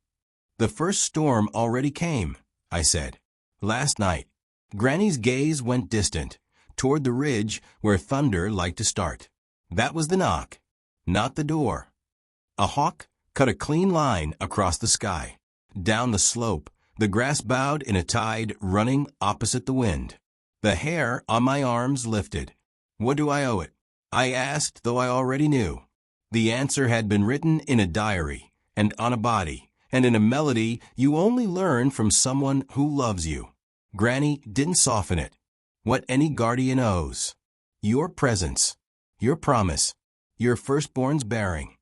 "The first storm already came," I said. "Last night." Granny's gaze went distant, toward the ridge where thunder liked to start. "That was the knock, not the door." A hawk cut a clean line across the sky. Down the slope, the grass bowed in a tide running opposite the wind. The hair on my arms lifted. "What do I owe it?" I asked, though I already knew. The answer had been written in a diary, and on a body, and in a melody you only learn from someone who loves you. Granny didn't soften it. "What any guardian owes. Your presence, your promise, your firstborn's bearing."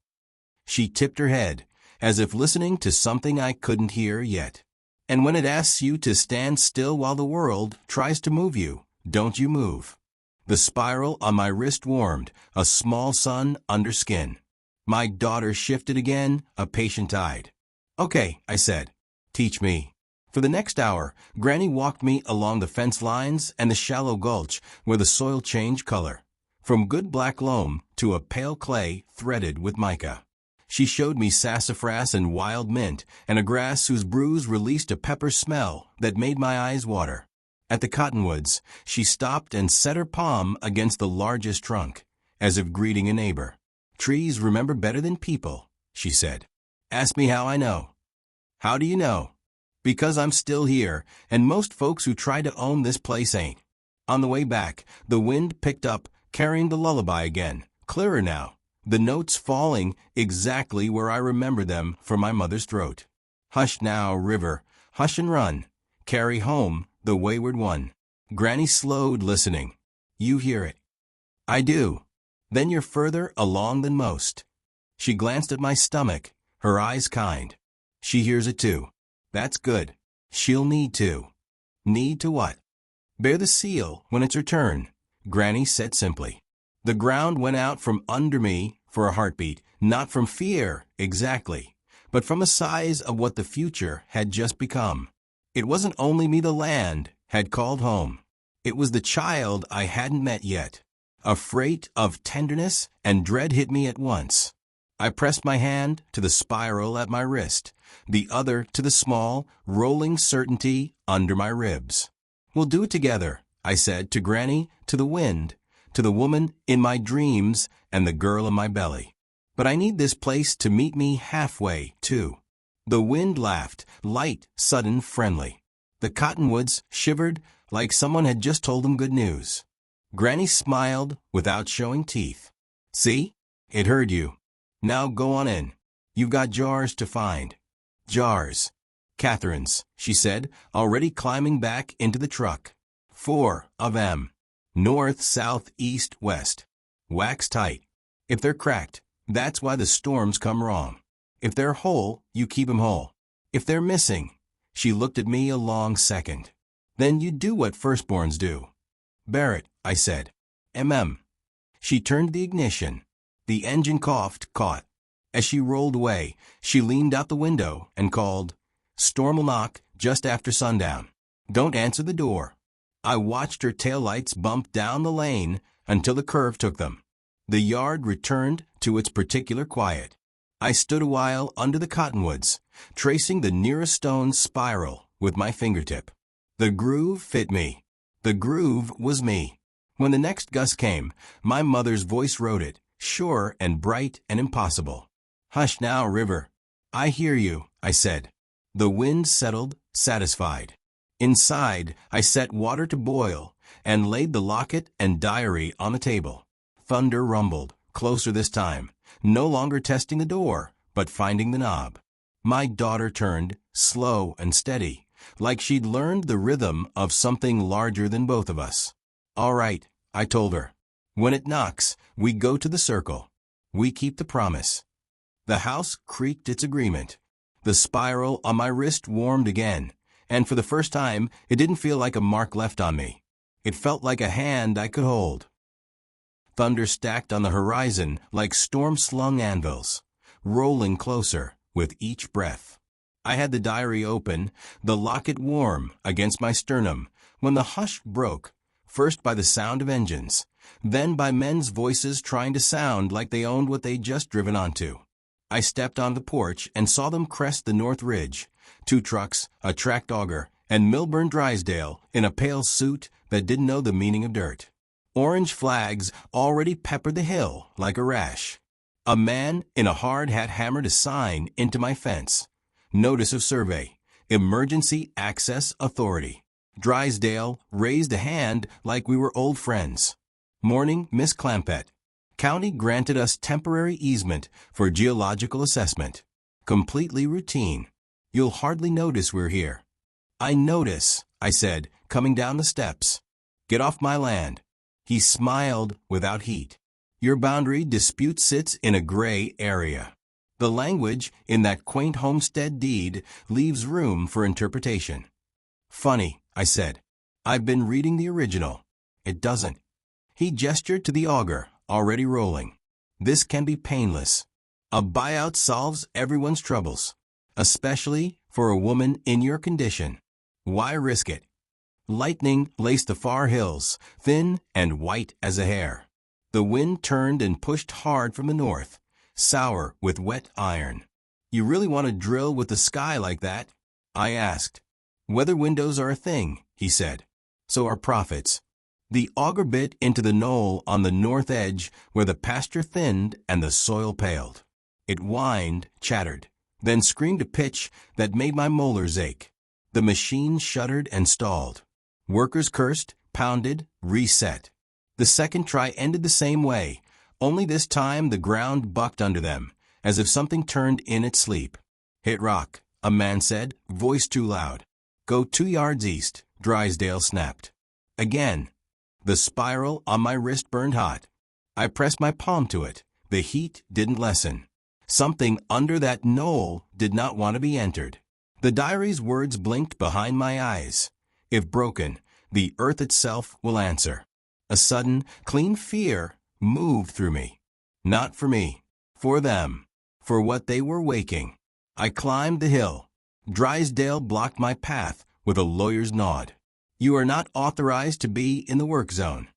She tipped her head, as if listening to something I couldn't hear yet. "And when it asks you to stand still while the world tries to move you, don't you move." The spiral on my wrist warmed, a small sun under skin. My daughter shifted again, a patient tide. "Okay," I said. "Teach me." For the next hour, Granny walked me along the fence lines and the shallow gulch where the soil changed color, from good black loam to a pale clay threaded with mica. She showed me sassafras and wild mint and a grass whose bruise released a pepper smell that made my eyes water. At the cottonwoods, she stopped and set her palm against the largest trunk, as if greeting a neighbor. "Trees remember better than people," she said. "Ask me how I know." "How do you know?" "Because I'm still here, and most folks who try to own this place ain't." On the way back, the wind picked up, carrying the lullaby again, clearer now, the notes falling exactly where I remembered them from my mother's throat. "Hush now, river, hush and run, carry home the wayward one." Granny slowed, listening. "You hear it." "I do." "Then you're further along than most." She glanced at my stomach, her eyes kind. "She hears it too." "That's good. She'll need to." "Need to what?" "Bear the seal when it's her turn," Granny said simply. The ground went out from under me for a heartbeat, not from fear, exactly, but from a size of what the future had just become. It wasn't only me the land had called home. It was the child I hadn't met yet. A freight of tenderness and dread hit me at once. I pressed my hand to the spiral at my wrist, the other to the small, rolling certainty under my ribs. "We'll do it together," I said to Granny, to the wind, to the woman in my dreams and the girl in my belly. "But I need this place to meet me halfway, too." The wind laughed, light, sudden, friendly. The cottonwoods shivered like someone had just told them good news. Granny smiled without showing teeth. See? It heard you. Now go on in. You've got jars to find. Jars. Catherine's, she said, already climbing back into the truck. 4 of 'em. North, south, east, west. Wax tight. If they're cracked, that's why the storms come wrong. If they're whole, you keep 'em whole. If they're missing, she looked at me a long second. Then you do what firstborns do. Barrett, I said. She turned the ignition. The engine caught. As she rolled away, she leaned out the window and called, "Storm will knock just after sundown. Don't answer the door." I watched her taillights bump down the lane until the curve took them. The yard returned to its particular quiet. I stood a while under the cottonwoods, tracing the nearest stone's spiral with my fingertip. The groove fit me. The groove was me. When the next gust came, my mother's voice wrote it, sure and bright and impossible. "Hush now, river. I hear you," I said. The wind settled, satisfied. Inside, I set water to boil and laid the locket and diary on the table. Thunder rumbled, closer this time, no longer testing the door, but finding the knob. My daughter turned, slow and steady, like she'd learned the rhythm of something larger than both of us. "All right," I told her. "When it knocks, we go to the circle. We keep the promise." The house creaked its agreement. The spiral on my wrist warmed again, and for the first time, it didn't feel like a mark left on me. It felt like a hand I could hold. Thunder stacked on the horizon like storm-slung anvils, rolling closer with each breath. I had the diary open, the locket warm against my sternum, when the hush broke, first by the sound of engines, then by men's voices trying to sound like they owned what they'd just driven onto. I stepped on the porch and saw them crest the North Ridge, 2 trucks, a tracked auger, and Milburn Drysdale in a pale suit that didn't know the meaning of dirt. Orange flags already peppered the hill like a rash. A man in a hard hat hammered a sign into my fence. Notice of survey. Emergency Access Authority. Drysdale raised a hand like we were old friends. "Morning, Miss Clampett. County granted us temporary easement for geological assessment. Completely routine. You'll hardly notice we're here." "I notice," I said, coming down the steps. "Get off my land." He smiled without heat. "Your boundary dispute sits in a gray area. The language in that quaint homestead deed leaves room for interpretation." "Funny," I said. "I've been reading the original. It doesn't." He gestured to the auger, already rolling. "This can be painless. A buyout solves everyone's troubles, especially for a woman in your condition. Why risk it?" Lightning laced the far hills, thin and white as a hair. The wind turned and pushed hard from the north, sour with wet iron. "You really want to drill with the sky like that?" I asked. "Weather windows are a thing," he said. "So are profits." The auger bit into the knoll on the north edge where the pasture thinned and the soil paled. It whined, chattered, then screamed a pitch that made my molars ache. The machine shuddered and stalled. Workers cursed, pounded, reset. The second try ended the same way, only this time the ground bucked under them, as if something turned in its sleep. "Hit rock," a man said, voice too loud. "Go 2 yards east," Drysdale snapped. Again. The spiral on my wrist burned hot. I pressed my palm to it. The heat didn't lessen. Something under that knoll did not want to be entered. The diary's words blinked behind my eyes. "If broken, the earth itself will answer." A sudden, clean fear moved through me. Not for me. For them. For what they were waking. I climbed the hill. Drysdale blocked my path with a lawyer's nod. "You are not authorized to be in the work zone."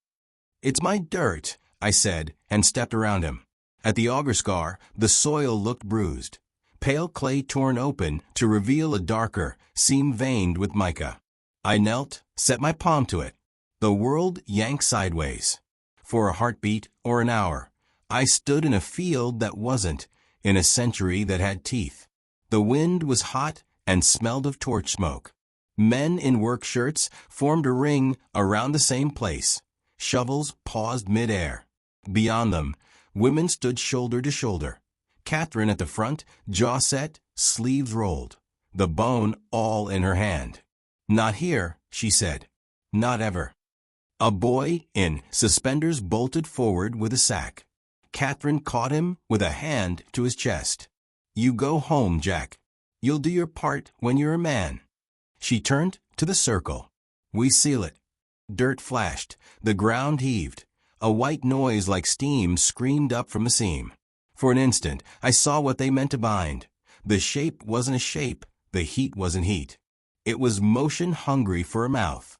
"It's my dirt," I said, and stepped around him. At the auger scar, the soil looked bruised. Pale clay torn open to reveal a darker seam veined with mica. I knelt, set my palm to it. The world yanked sideways. For a heartbeat or an hour, I stood in a field that wasn't, in a century that had teeth. The wind was hot and smelled of torch smoke. Men in work shirts formed a ring around the same place. Shovels paused mid-air. Beyond them, women stood shoulder to shoulder. Catherine at the front, jaw set, sleeves rolled, the bone all in her hand. "Not here," she said. "Not ever." A boy in suspenders bolted forward with a sack. Catherine caught him with a hand to his chest. "You go home, Jack. You'll do your part when you're a man." She turned to the circle. "We seal it." Dirt flashed. The ground heaved. A white noise like steam screamed up from the seam. For an instant, I saw what they meant to bind. The shape wasn't a shape. The heat wasn't heat. It was motion hungry for a mouth.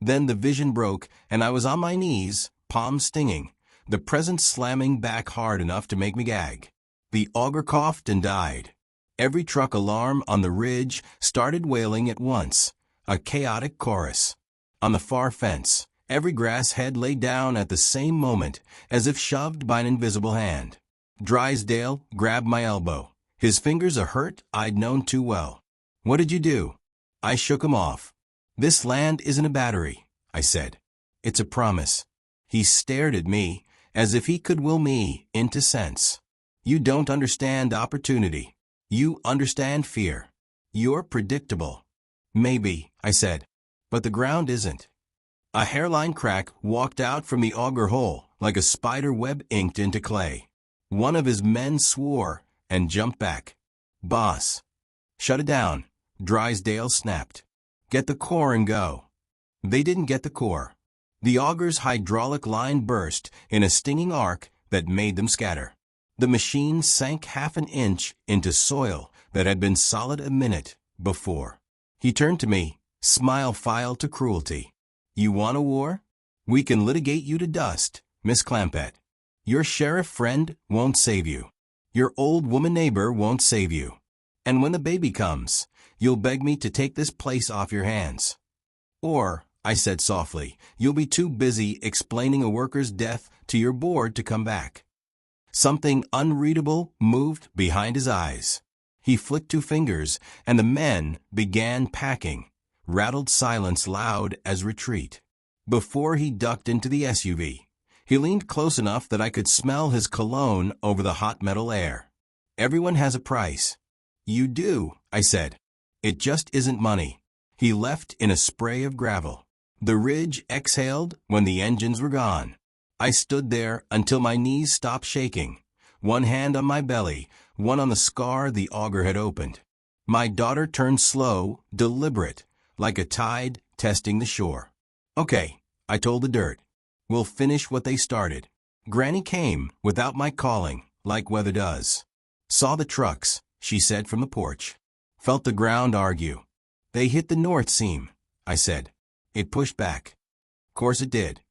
Then the vision broke, and I was on my knees, palms stinging, the present slamming back hard enough to make me gag. The auger coughed and died. Every truck alarm on the ridge started wailing at once, a chaotic chorus. On the far fence, every grass head lay down at the same moment, as if shoved by an invisible hand. Drysdale grabbed my elbow, his fingers a hurt I'd known too well. "What did you do?" I shook him off. "This land isn't a battery," I said. "It's a promise." He stared at me, as if he could will me into sense. "You don't understand opportunity. You understand fear. You're predictable." "Maybe," I said, "but the ground isn't." A hairline crack walked out from the auger hole like a spider web inked into clay. One of his men swore and jumped back. "Boss." "Shut it down," Drysdale snapped. "Get the core and go." They didn't get the core. The auger's hydraulic line burst in a stinging arc that made them scatter. The machine sank half an inch into soil that had been solid a minute before. He turned to me, smile filed to cruelty. "You want a war? We can litigate you to dust, Miss Clampett. Your sheriff friend won't save you. Your old woman neighbor won't save you. And when the baby comes, you'll beg me to take this place off your hands. Or," I said softly, "you'll be too busy explaining a worker's death to your board to come back." Something unreadable moved behind his eyes. He flicked 2 fingers, and the men began packing, rattled silence loud as retreat. Before he ducked into the SUV, he leaned close enough that I could smell his cologne over the hot metal air. "Everyone has a price." "You do," I said. "It just isn't money." He left in a spray of gravel. The ridge exhaled when the engines were gone. I stood there until my knees stopped shaking, one hand on my belly, one on the scar the auger had opened. My daughter turned slow, deliberate, like a tide testing the shore. "Okay," I told the dirt. "We'll finish what they started." Granny came without my calling, like weather does. "Saw the trucks," she said from the porch. "Felt the ground argue." "They hit the north seam," I said. "It pushed back." "Course it did."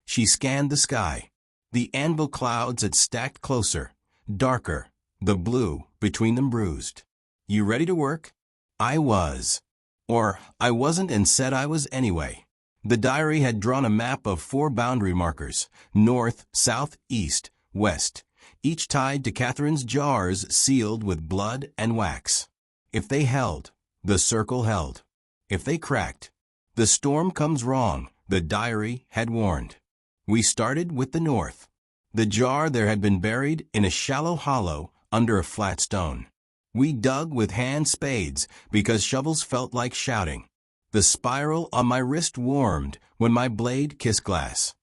She scanned the sky. The anvil clouds had stacked closer, darker, the blue between them bruised. "You ready to work?" I was. Or I wasn't and said I was anyway. The diary had drawn a map of 4 boundary markers, north, south, east, west, each tied to Catherine's jars sealed with blood and wax. If they held, the circle held. If they cracked, the storm comes wrong, the diary had warned. We started with the north. The jar there had been buried in a shallow hollow under a flat stone. We dug with hand spades because shovels felt like shouting. The spiral on my wrist warmed when my blade kissed glass.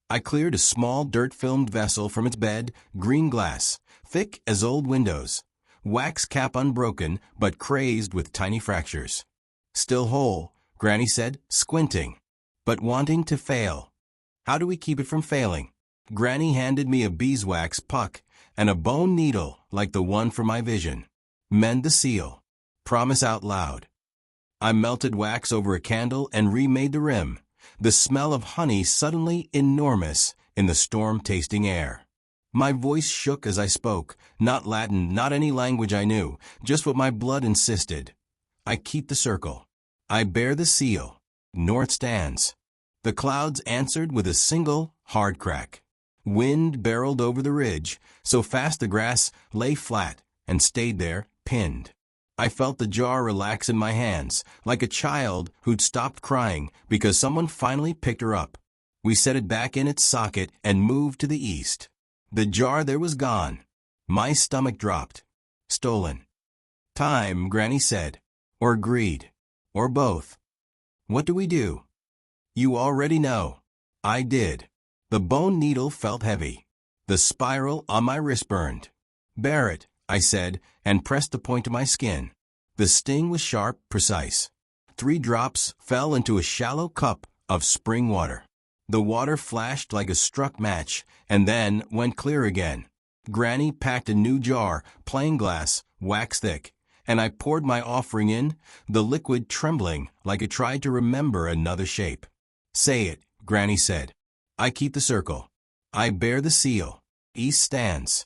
I cleared a small dirt-filmed vessel from its bed, green glass, thick as old windows, wax cap unbroken but crazed with tiny fractures. "Still whole," Granny said, squinting, "but wanting to fail." "How do we keep it from failing?" Granny handed me a beeswax puck and a bone needle like the one for my vision. "Mend the seal. Promise out loud." I melted wax over a candle and remade the rim, the smell of honey suddenly enormous in the storm-tasting air. My voice shook as I spoke, not Latin, not any language I knew, just what my blood insisted. "I keep the circle. I bear the seal. North stands." The clouds answered with a single, hard crack. Wind barreled over the ridge, so fast the grass lay flat and stayed there, pinned. I felt the jar relax in my hands, like a child who'd stopped crying because someone finally picked her up. We set it back in its socket and moved to the east. The jar there was gone. My stomach dropped. Stolen. Time, Granny said. Or greed. Or both. What do we do? You already know. I did. The bone needle felt heavy. The spiral on my wrist burned. Bear it, I said, and pressed the point to my skin. The sting was sharp, precise. 3 drops fell into a shallow cup of spring water. The water flashed like a struck match, and then went clear again. Granny packed a new jar, plain glass, wax thick, and I poured my offering in, the liquid trembling like it tried to remember another shape. Say it, Granny said. I keep the circle. I bear the seal. East stands.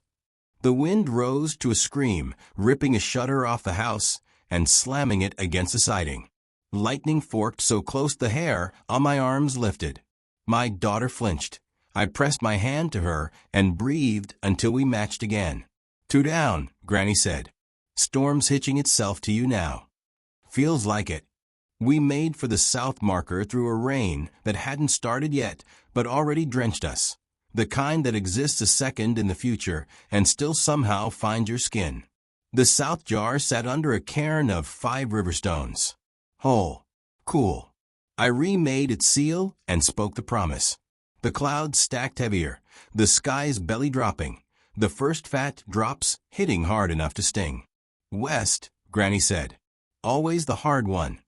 The wind rose to a scream, ripping a shutter off the house and slamming it against the siding. Lightning forked so close the hair on my arms lifted. My daughter flinched. I pressed my hand to her and breathed until we matched again. 2 down, Granny said. Storm's hitching itself to you now. Feels like it. We made for the south marker through a rain that hadn't started yet, but already drenched us. The kind that exists a second in the future and still somehow finds your skin. The south jar sat under a cairn of 5 river stones. Whole. Cool. I remade its seal and spoke the promise. The clouds stacked heavier, the sky's belly dropping, the first fat drops hitting hard enough to sting. West, Granny said. Always the hard one.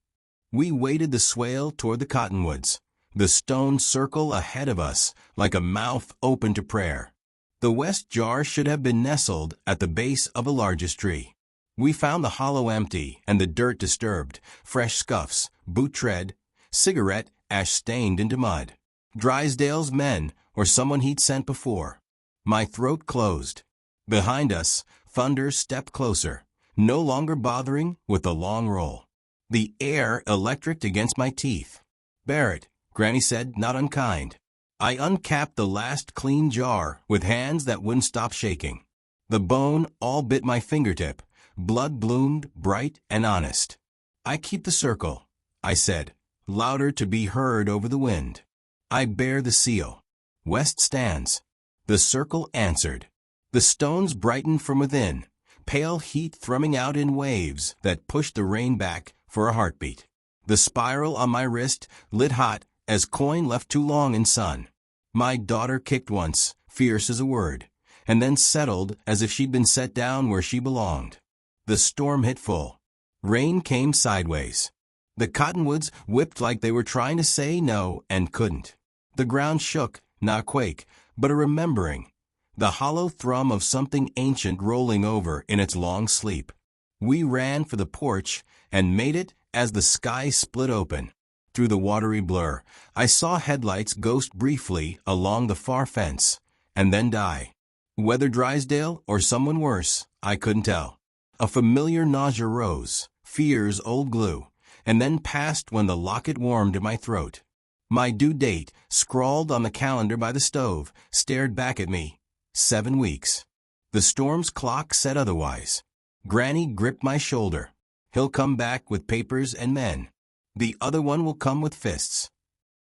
We waded the swale toward the cottonwoods, the stone circle ahead of us like a mouth open to prayer. The west jar should have been nestled at the base of a largest tree. We found the hollow empty and the dirt disturbed, fresh scuffs, boot tread, cigarette ash stained into mud. Drysdale's men or someone he'd sent before. My throat closed. Behind us, thunder stepped closer, no longer bothering with the long roll. The air electricked against my teeth. Bear it, Granny said, not unkind. I uncapped the last clean jar with hands that wouldn't stop shaking. The bone all bit my fingertip. Blood bloomed, bright and honest. I keep the circle, I said, louder to be heard over the wind. I bear the seal. West stands. The circle answered. The stones brightened from within, pale heat thrumming out in waves that pushed the rain back for a heartbeat. The spiral on my wrist lit hot as coin left too long in sun. My daughter kicked once, fierce as a word, and then settled as if she'd been set down where she belonged. The storm hit full. Rain came sideways. The cottonwoods whipped like they were trying to say no and couldn't. The ground shook, not a quake, but a remembering, the hollow thrum of something ancient rolling over in its long sleep. We ran for the porch and made it as the sky split open. Through the watery blur, I saw headlights ghost briefly along the far fence, and then die. Whether Drysdale or someone worse, I couldn't tell. A familiar nausea rose, fear's old glue, and then passed when the locket warmed in my throat. My due date, scrawled on the calendar by the stove, stared back at me. 7 weeks. The storm's clock said otherwise. Granny gripped my shoulder. He'll come back with papers and men. The other one will come with fists.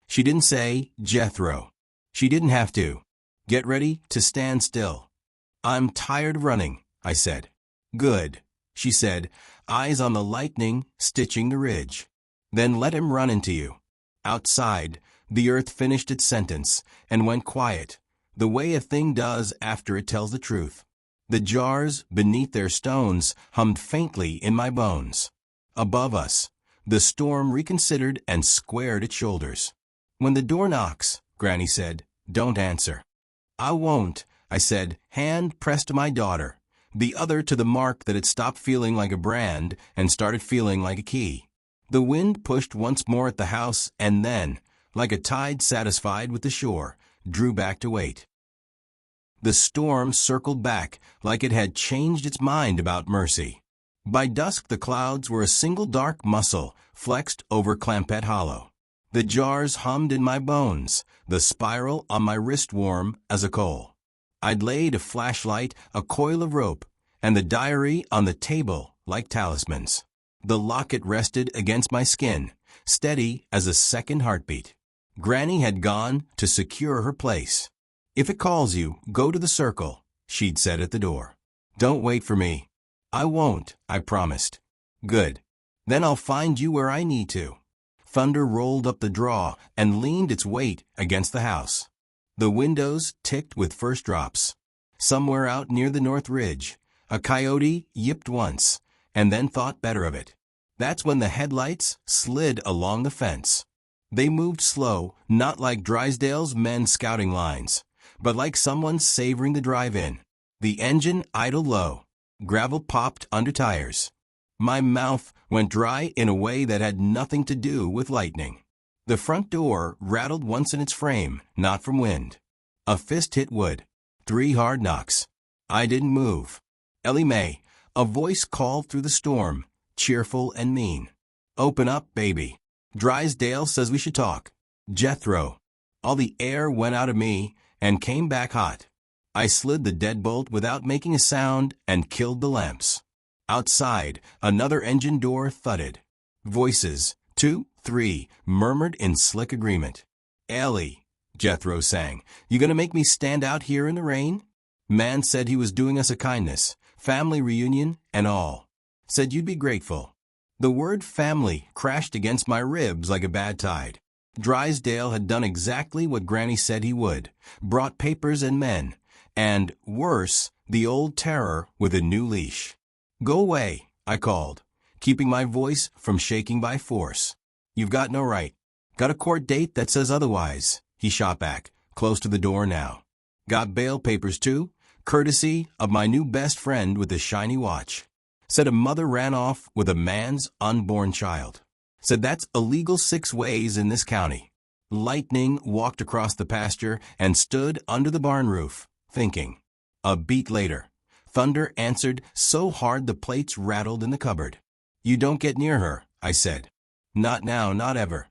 She didn't say Jethro. She didn't have to. Get ready to stand still. I'm tired of running, I said. Good, she said, eyes on the lightning stitching the ridge. Then let him run into you. Outside, the earth finished its sentence and went quiet, the way a thing does after it tells the truth. The jars beneath their stones hummed faintly in my bones. Above us, the storm reconsidered and squared its shoulders. When the door knocks, Granny said, don't answer. I won't, I said, hand pressed to my daughter, the other to the mark that had stopped feeling like a brand and started feeling like a key. The wind pushed once more at the house and then, like a tide satisfied with the shore, drew back to wait. The storm circled back like it had changed its mind about mercy. By dusk the clouds were a single dark muscle flexed over Clampett Hollow. The jars hummed in my bones, the spiral on my wrist warm as a coal. I'd laid a flashlight, a coil of rope, and the diary on the table like talismans. The locket rested against my skin, steady as a second heartbeat. Granny had gone to secure her place. "If it calls you, go to the circle," she'd said at the door. "Don't wait for me." "I won't," I promised. "Good. Then I'll find you where I need to." Thunder rolled up the draw and leaned its weight against the house. The windows ticked with first drops. Somewhere out near the North Ridge, a coyote yipped once, and then thought better of it. That's when the headlights slid along the fence. They moved slow, not like Drysdale's men scouting lines, but like someone savoring the drive-in. The engine idled low. Gravel popped under tires. My mouth went dry in a way that had nothing to do with lightning. The front door rattled once in its frame, not from wind. A fist hit wood. 3 hard knocks. I didn't move. "Ellie Mae," a voice called through the storm, cheerful and mean. "Open up, baby. Drysdale says we should talk." Jethro. All the air went out of me and came back hot. I slid the deadbolt without making a sound and killed the lamps. Outside, another engine door thudded. Voices, 2, 3, murmured in slick agreement. "Ellie," Jethro sang, "you gonna make me stand out here in the rain?" Man said he was doing us a kindness, family reunion and all. Said you'd be grateful. The word family crashed against my ribs like a bad tide. Drysdale had done exactly what Granny said he would, brought papers and men, and, worse, the old terror with a new leash. "Go away," I called, keeping my voice from shaking by force. "You've got no right." "Got a court date that says otherwise," he shot back, close to the door now. "Got bail papers too, courtesy of my new best friend with the shiny watch. Said a mother ran off with a man's unborn child. Said that's illegal 6 ways in this county." Lightning walked across the pasture and stood under the barn roof, thinking. A beat later, thunder answered so hard the plates rattled in the cupboard. "You don't get near her," I said. "Not now, not ever."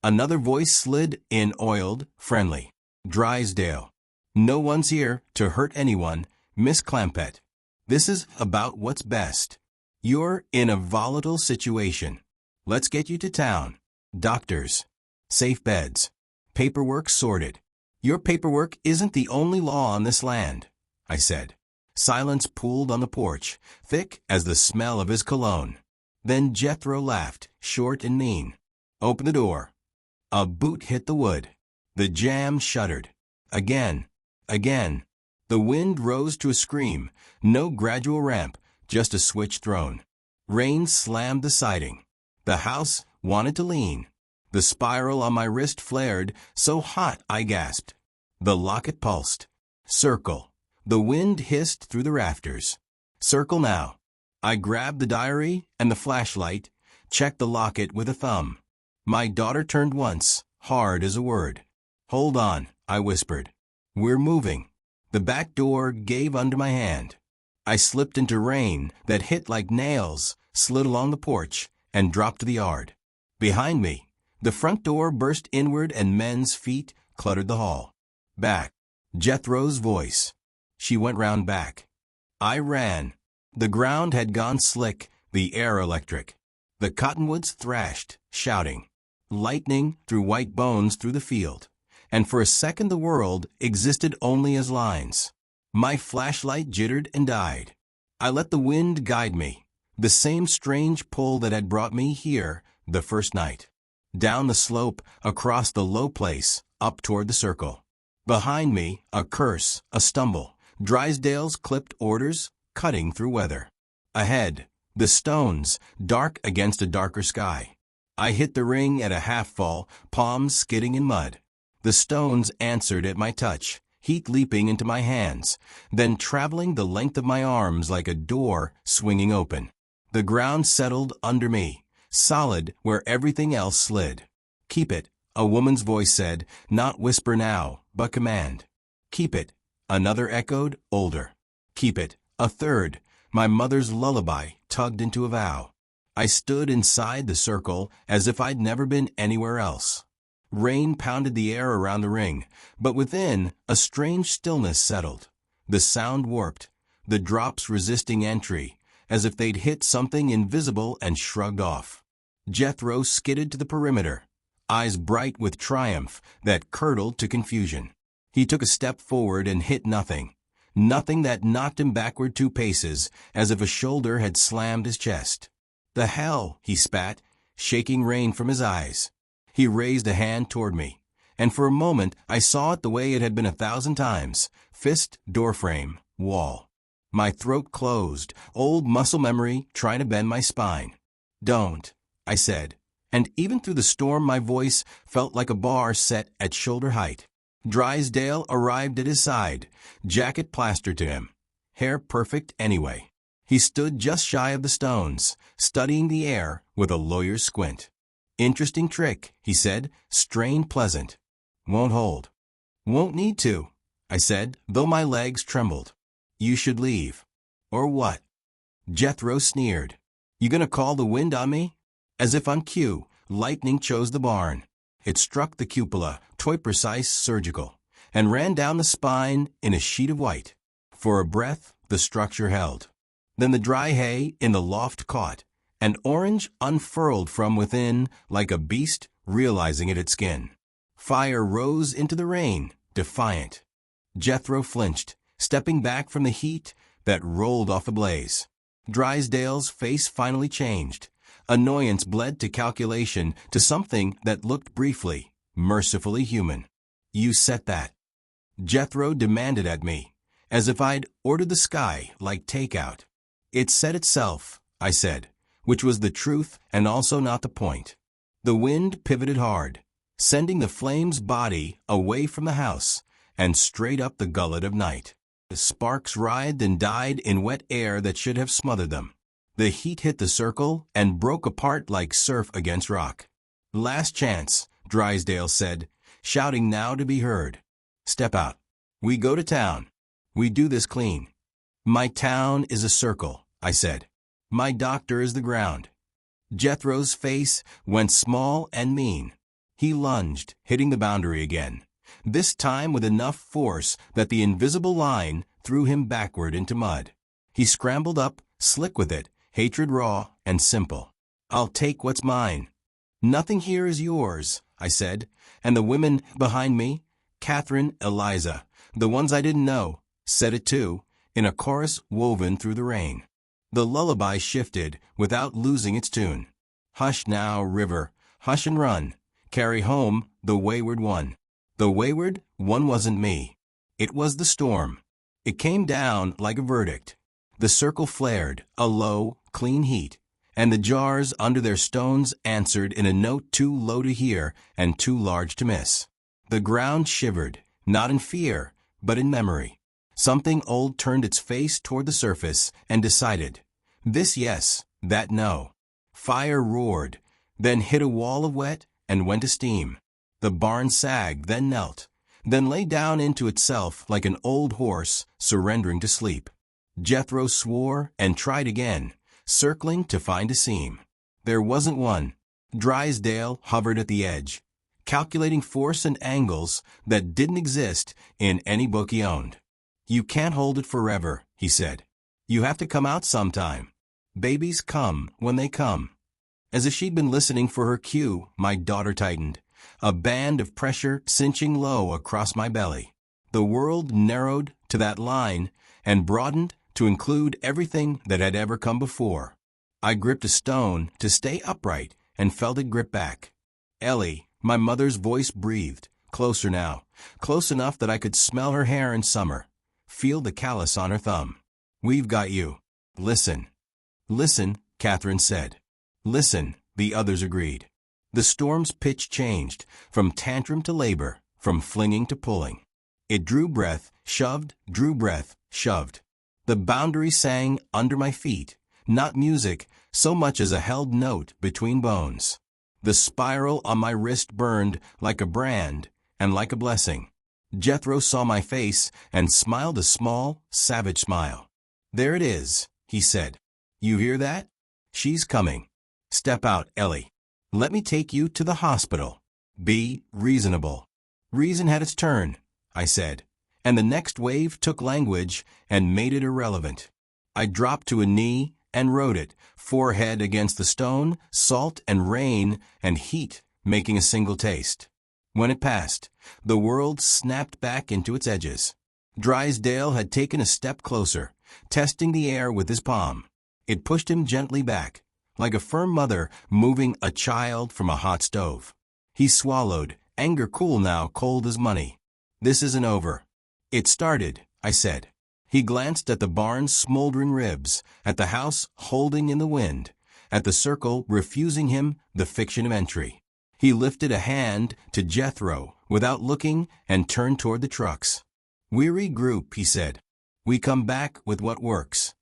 Another voice slid in, oiled, friendly. "Drysdale. No one's here to hurt anyone, Miss Clampett. This is about what's best. You're in a volatile situation. Let's get you to town. Doctors. Safe beds. Paperwork sorted." "Your paperwork isn't the only law on this land," I said. Silence pooled on the porch, thick as the smell of his cologne. Then Jethro laughed, short and mean. "Open the door." A boot hit the wood. The jamb shuddered. Again. Again. The wind rose to a scream, no gradual ramp, just a switch thrown. Rain slammed the siding. The house wanted to lean. The spiral on my wrist flared, so hot I gasped. The locket pulsed. Circle. The wind hissed through the rafters. Circle now. I grabbed the diary and the flashlight, checked the locket with a thumb. My daughter turned once, hard as a word. "Hold on," I whispered. "We're moving." The back door gave under my hand. I slipped into rain that hit like nails, slid along the porch, and dropped to the yard. Behind me, the front door burst inward and men's feet cluttered the hall. Back. Jethro's voice. She went round back. I ran. The ground had gone slick, the air electric. The cottonwoods thrashed, shouting. Lightning threw white bones through the field, and for a second the world existed only as lines. My flashlight jittered and died. I let the wind guide me, the same strange pull that had brought me here the first night. Down the slope, across the low place, up toward the circle. Behind me, a curse, a stumble, Drysdale's clipped orders cutting through weather. Ahead, the stones, dark against a darker sky. I hit the ring at a half-fall, palms skidding in mud. The stones answered at my touch, heat leaping into my hands, then traveling the length of my arms like a door swinging open. The ground settled under me, solid where everything else slid. "Keep it," a woman's voice said, not whisper now, but command. "Keep it," another echoed, older. "Keep it," a third, my mother's lullaby tugged into a vow. I stood inside the circle as if I'd never been anywhere else. Rain pounded the air around the ring, but within, a strange stillness settled. The sound warped, the drops resisting entry, as if they'd hit something invisible and shrugged off. Jethro skidded to the perimeter, eyes bright with triumph that curdled to confusion. He took a step forward and hit nothing. Nothing that knocked him backward 2 paces, as if a shoulder had slammed his chest. "The hell," he spat, shaking rain from his eyes. He raised a hand toward me, and for a moment I saw it the way it had been 1,000 times: fist, doorframe, wall. My throat closed, old muscle memory trying to bend my spine. "Don't," I said, and even through the storm my voice felt like a bar set at shoulder height. Drysdale arrived at his side, jacket plastered to him, hair perfect anyway. He stood just shy of the stones, studying the air with a lawyer's squint. "Interesting trick," he said, strain pleasant. "Won't hold." "Won't need to," I said, though my legs trembled. "You should leave." "Or what?" Jethro sneered. "You gonna call the wind on me?" As if on cue, lightning chose the barn. It struck the cupola, toy-precise surgical, and ran down the spine in a sheet of white. For a breath, the structure held. Then the dry hay in the loft caught, and orange unfurled from within like a beast realizing it had skin. Fire rose into the rain, defiant. Jethro flinched, stepping back from the heat that rolled off the blaze. Drysdale's face finally changed. Annoyance bled to calculation, to something that looked briefly, mercifully human. "You set that." Jethro demanded at me, as if I'd ordered the sky like takeout. "It set itself," I said, which was the truth and also not the point. The wind pivoted hard, sending the flames' body away from the house and straight up the gullet of night. The sparks writhed and died in wet air that should have smothered them. The heat hit the circle and broke apart like surf against rock. "Last chance," Drysdale said, shouting now to be heard. "Step out. We go to town. We do this clean." "My town is a circle," I said. "My doctor is the ground." Jethro's face went small and mean. He lunged, hitting the boundary again, this time with enough force that the invisible line threw him backward into mud. He scrambled up, slick with it, hatred raw and simple. "I'll take what's mine." "Nothing here is yours," I said, and the women behind me, Catherine, Eliza, the ones I didn't know, said it too, in a chorus woven through the rain. The lullaby shifted without losing its tune. "Hush now, river, hush and run, carry home the wayward one." The wayward one wasn't me. It was the storm. It came down like a verdict. The circle flared, a low, clean heat, and the jars under their stones answered in a note too low to hear and too large to miss. The ground shivered, not in fear, but in memory. Something old turned its face toward the surface and decided, this yes, that no. Fire roared, then hit a wall of wet and went to steam. The barn sagged, then knelt, then lay down into itself like an old horse surrendering to sleep. Jethro swore and tried again, circling to find a seam. There wasn't one. Drysdale hovered at the edge, calculating force and angles that didn't exist in any book he owned. "You can't hold it forever," he said. "You have to come out sometime. Babies come when they come." As if she'd been listening for her cue, my daughter tightened, a band of pressure cinching low across my belly. The world narrowed to that line and broadened to include everything that had ever come before. I gripped a stone to stay upright and felt it grip back. "Ellie," my mother's voice breathed, closer now, close enough that I could smell her hair in summer, feel the callus on her thumb. "We've got you. Listen." "Listen," Catherine said. "Listen," the others agreed. The storm's pitch changed, from tantrum to labor, from flinging to pulling. It drew breath, shoved, drew breath, shoved. The boundary sang under my feet, not music so much as a held note between bones. The spiral on my wrist burned like a brand and like a blessing. Jethro saw my face and smiled a small, savage smile. "There it is," he said. "You hear that? She's coming. Step out, Ellie. Let me take you to the hospital. Be reasonable." Reason had its turn, I said, and the next wave took language and made it irrelevant. I dropped to a knee, and rode it, forehead against the stone, salt and rain and heat making a single taste. When it passed, the world snapped back into its edges. Drysdale had taken a step closer, testing the air with his palm. It pushed him gently back, like a firm mother moving a child from a hot stove. He swallowed, anger cool now, cold as money. This isn't over. It started, I said. He glanced at the barn's smoldering ribs, at the house holding in the wind, at the circle refusing him the fiction of entry. He lifted a hand to Jethro without looking and turned toward the trucks. Weary group, he said. We come back with what works.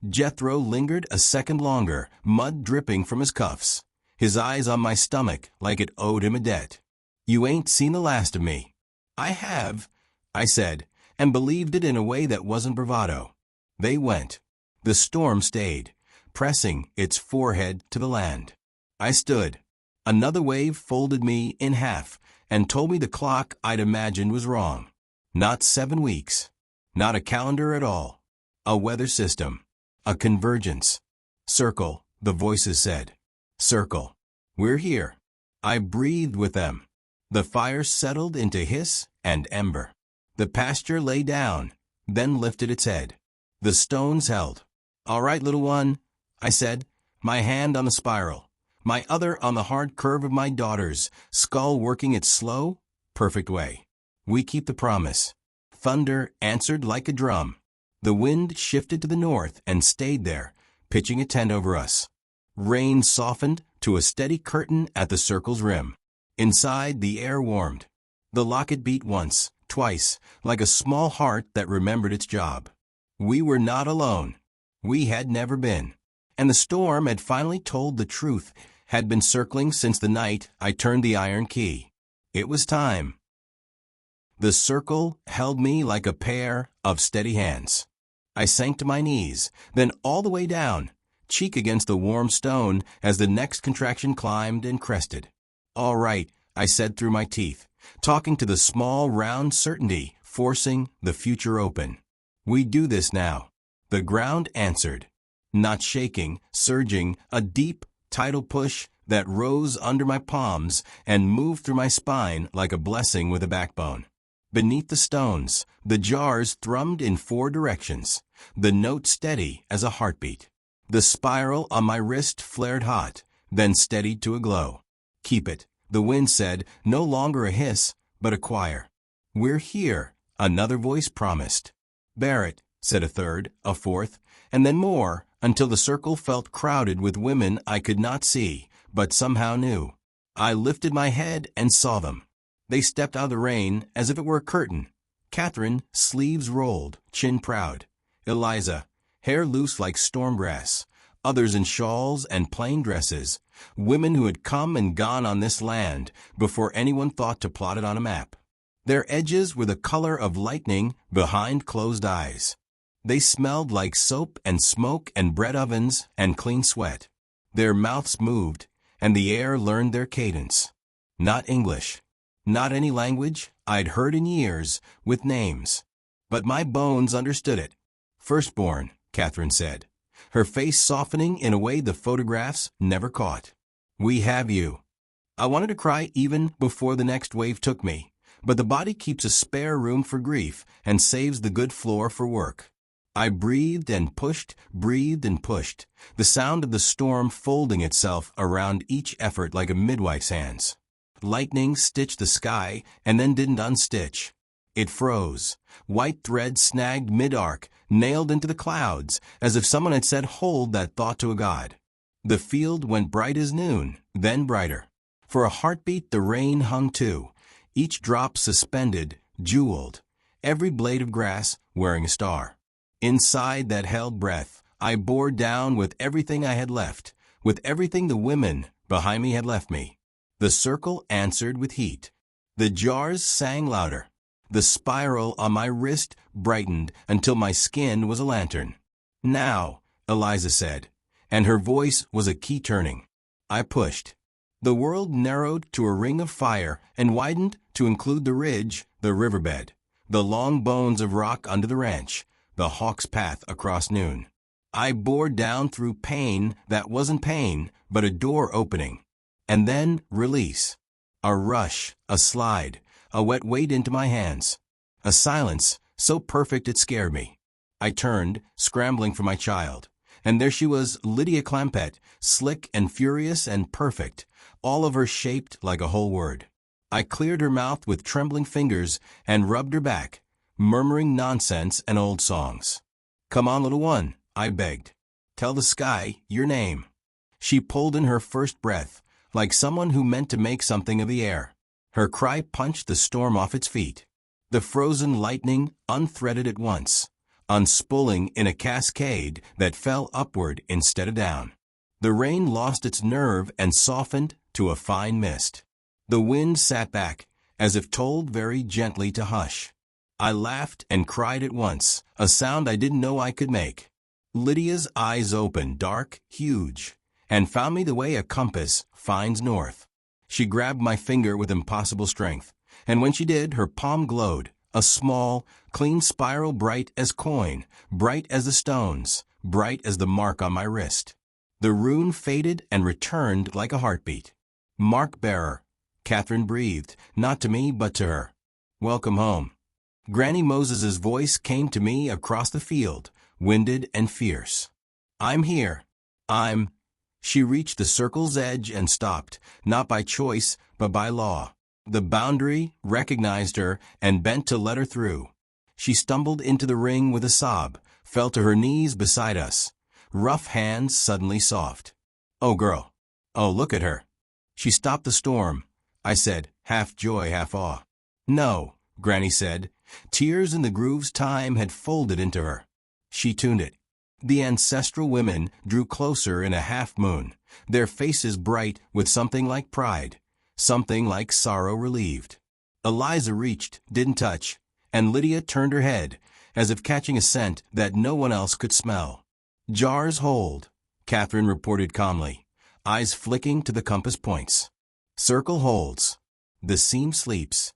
Jethro lingered a second longer, mud dripping from his cuffs, his eyes on my stomach like it owed him a debt. You ain't seen the last of me. I have, I said, and believed it in a way that wasn't bravado. They went. The storm stayed, pressing its forehead to the land. I stood. Another wave folded me in half and told me the clock I'd imagined was wrong. Not 7 weeks. Not a calendar at all. A weather system. A convergence. Circle, the voices said. Circle. We're here. I breathed with them. The fire settled into hiss and ember. The pasture lay down, then lifted its head. The stones held. All right, little one, I said, my hand on the spiral, my other on the hard curve of my daughter's skull working its slow, perfect way. We keep the promise. Thunder answered like a drum. The wind shifted to the north and stayed there, pitching a tent over us. Rain softened to a steady curtain at the circle's rim. Inside, the air warmed. The locket beat once, twice, like a small heart that remembered its job. We were not alone. We had never been. And the storm had finally told the truth, had been circling since the night I turned the iron key. It was time. The circle held me like a pair of steady hands. I sank to my knees, then all the way down, cheek against the warm stone as the next contraction climbed and crested. All right, I said through my teeth, talking to the small, round certainty, forcing the future open. We do this now. The ground answered. Not shaking, surging, a deep, tidal push that rose under my palms and moved through my spine like a blessing with a backbone. Beneath the stones, the jars thrummed in 4 directions, the note steady as a heartbeat. The spiral on my wrist flared hot, then steadied to a glow. Keep it, the wind said, no longer a hiss, but a choir. We're here, another voice promised. Bear it, said a third, a fourth, and then more, until the circle felt crowded with women I could not see, but somehow knew. I lifted my head and saw them. They stepped out of the rain as if it were a curtain. Catherine, sleeves rolled, chin proud. Eliza, hair loose like storm grass. Others in shawls and plain dresses. Women who had come and gone on this land before anyone thought to plot it on a map. Their edges were the color of lightning behind closed eyes. They smelled like soap and smoke and bread ovens and clean sweat. Their mouths moved, and the air learned their cadence. Not English. Not any language I'd heard in years with names. But my bones understood it. Firstborn, Catherine said, her face softening in a way the photographs never caught. We have you. I wanted to cry even before the next wave took me, but the body keeps a spare room for grief and saves the good floor for work. I breathed and pushed, the sound of the storm folding itself around each effort like a midwife's hands. Lightning stitched the sky and then didn't unstitch. It froze. White thread snagged mid-arc, nailed into the clouds, as if someone had said, hold that thought to a god. The field went bright as noon, then brighter. For a heartbeat the rain hung too, each drop suspended, jeweled, every blade of grass wearing a star. Inside that held breath, I bore down with everything I had left, with everything the women behind me had left me. The circle answered with heat. The jars sang louder. The spiral on my wrist brightened until my skin was a lantern. Now, Eliza said, and her voice was a key turning. I pushed. The world narrowed to a ring of fire and widened to include the ridge, the riverbed, the long bones of rock under the ranch, the hawk's path across noon. I bore down through pain that wasn't pain, but a door opening. And then release. A rush, a slide, a wet weight into my hands. A silence, so perfect it scared me. I turned, scrambling for my child. And there she was, Lydia Clampett, slick and furious and perfect, all of her shaped like a whole word. I cleared her mouth with trembling fingers and rubbed her back, murmuring nonsense and old songs. "Come on, little one," I begged. "Tell the sky your name." She pulled in her first breath, like someone who meant to make something of the air. Her cry punched the storm off its feet. The frozen lightning unthreaded at once, unspooling in a cascade that fell upward instead of down. The rain lost its nerve and softened to a fine mist. The wind sat back, as if told very gently to hush. I laughed and cried at once, a sound I didn't know I could make. Lydia's eyes opened, dark, huge, and found me the way a compass finds north. She grabbed my finger with impossible strength, and when she did, her palm glowed, a small, clean spiral bright as coin, bright as the stones, bright as the mark on my wrist. The rune faded and returned like a heartbeat. "Mark bearer," Catherine breathed, not to me but to her. "Welcome home." Granny Moses's voice came to me across the field, winded and fierce. "I'm here. She reached the circle's edge and stopped, not by choice, but by law. The boundary recognized her and bent to let her through. She stumbled into the ring with a sob, fell to her knees beside us, rough hands suddenly soft. "Oh, girl. Oh, look at her." "She stopped the storm," I said, half joy, half awe. "No," Granny said. Tears in the grooves time had folded into her. She tuned it. The ancestral women drew closer in a half-moon, their faces bright with something like pride, something like sorrow relieved. Eliza reached, didn't touch, and Lydia turned her head, as if catching a scent that no one else could smell. "Jars hold," Catherine reported calmly, eyes flicking to the compass points. "Circle holds. The seam sleeps."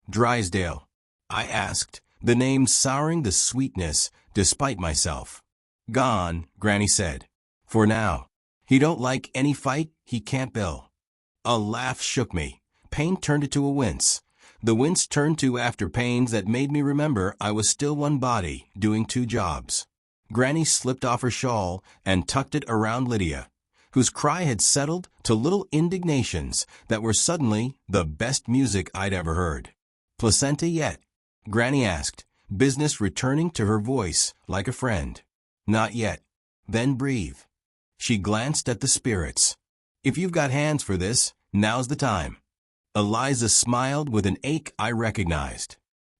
"Drysdale," I asked, the name souring the sweetness despite myself. "Gone," Granny said. "For now. He don't like any fight, he can't bill." A laugh shook me. Pain turned it to a wince. The wince turned to after pains that made me remember I was still one body, doing two jobs. Granny slipped off her shawl and tucked it around Lydia, whose cry had settled to little indignations that were suddenly the best music I'd ever heard. "Placenta yet?" Granny asked, business returning to her voice like a friend. "Not yet." "Then breathe." She glanced at the spirits. "If you've got hands for this, now's the time." Eliza smiled with an ache I recognized.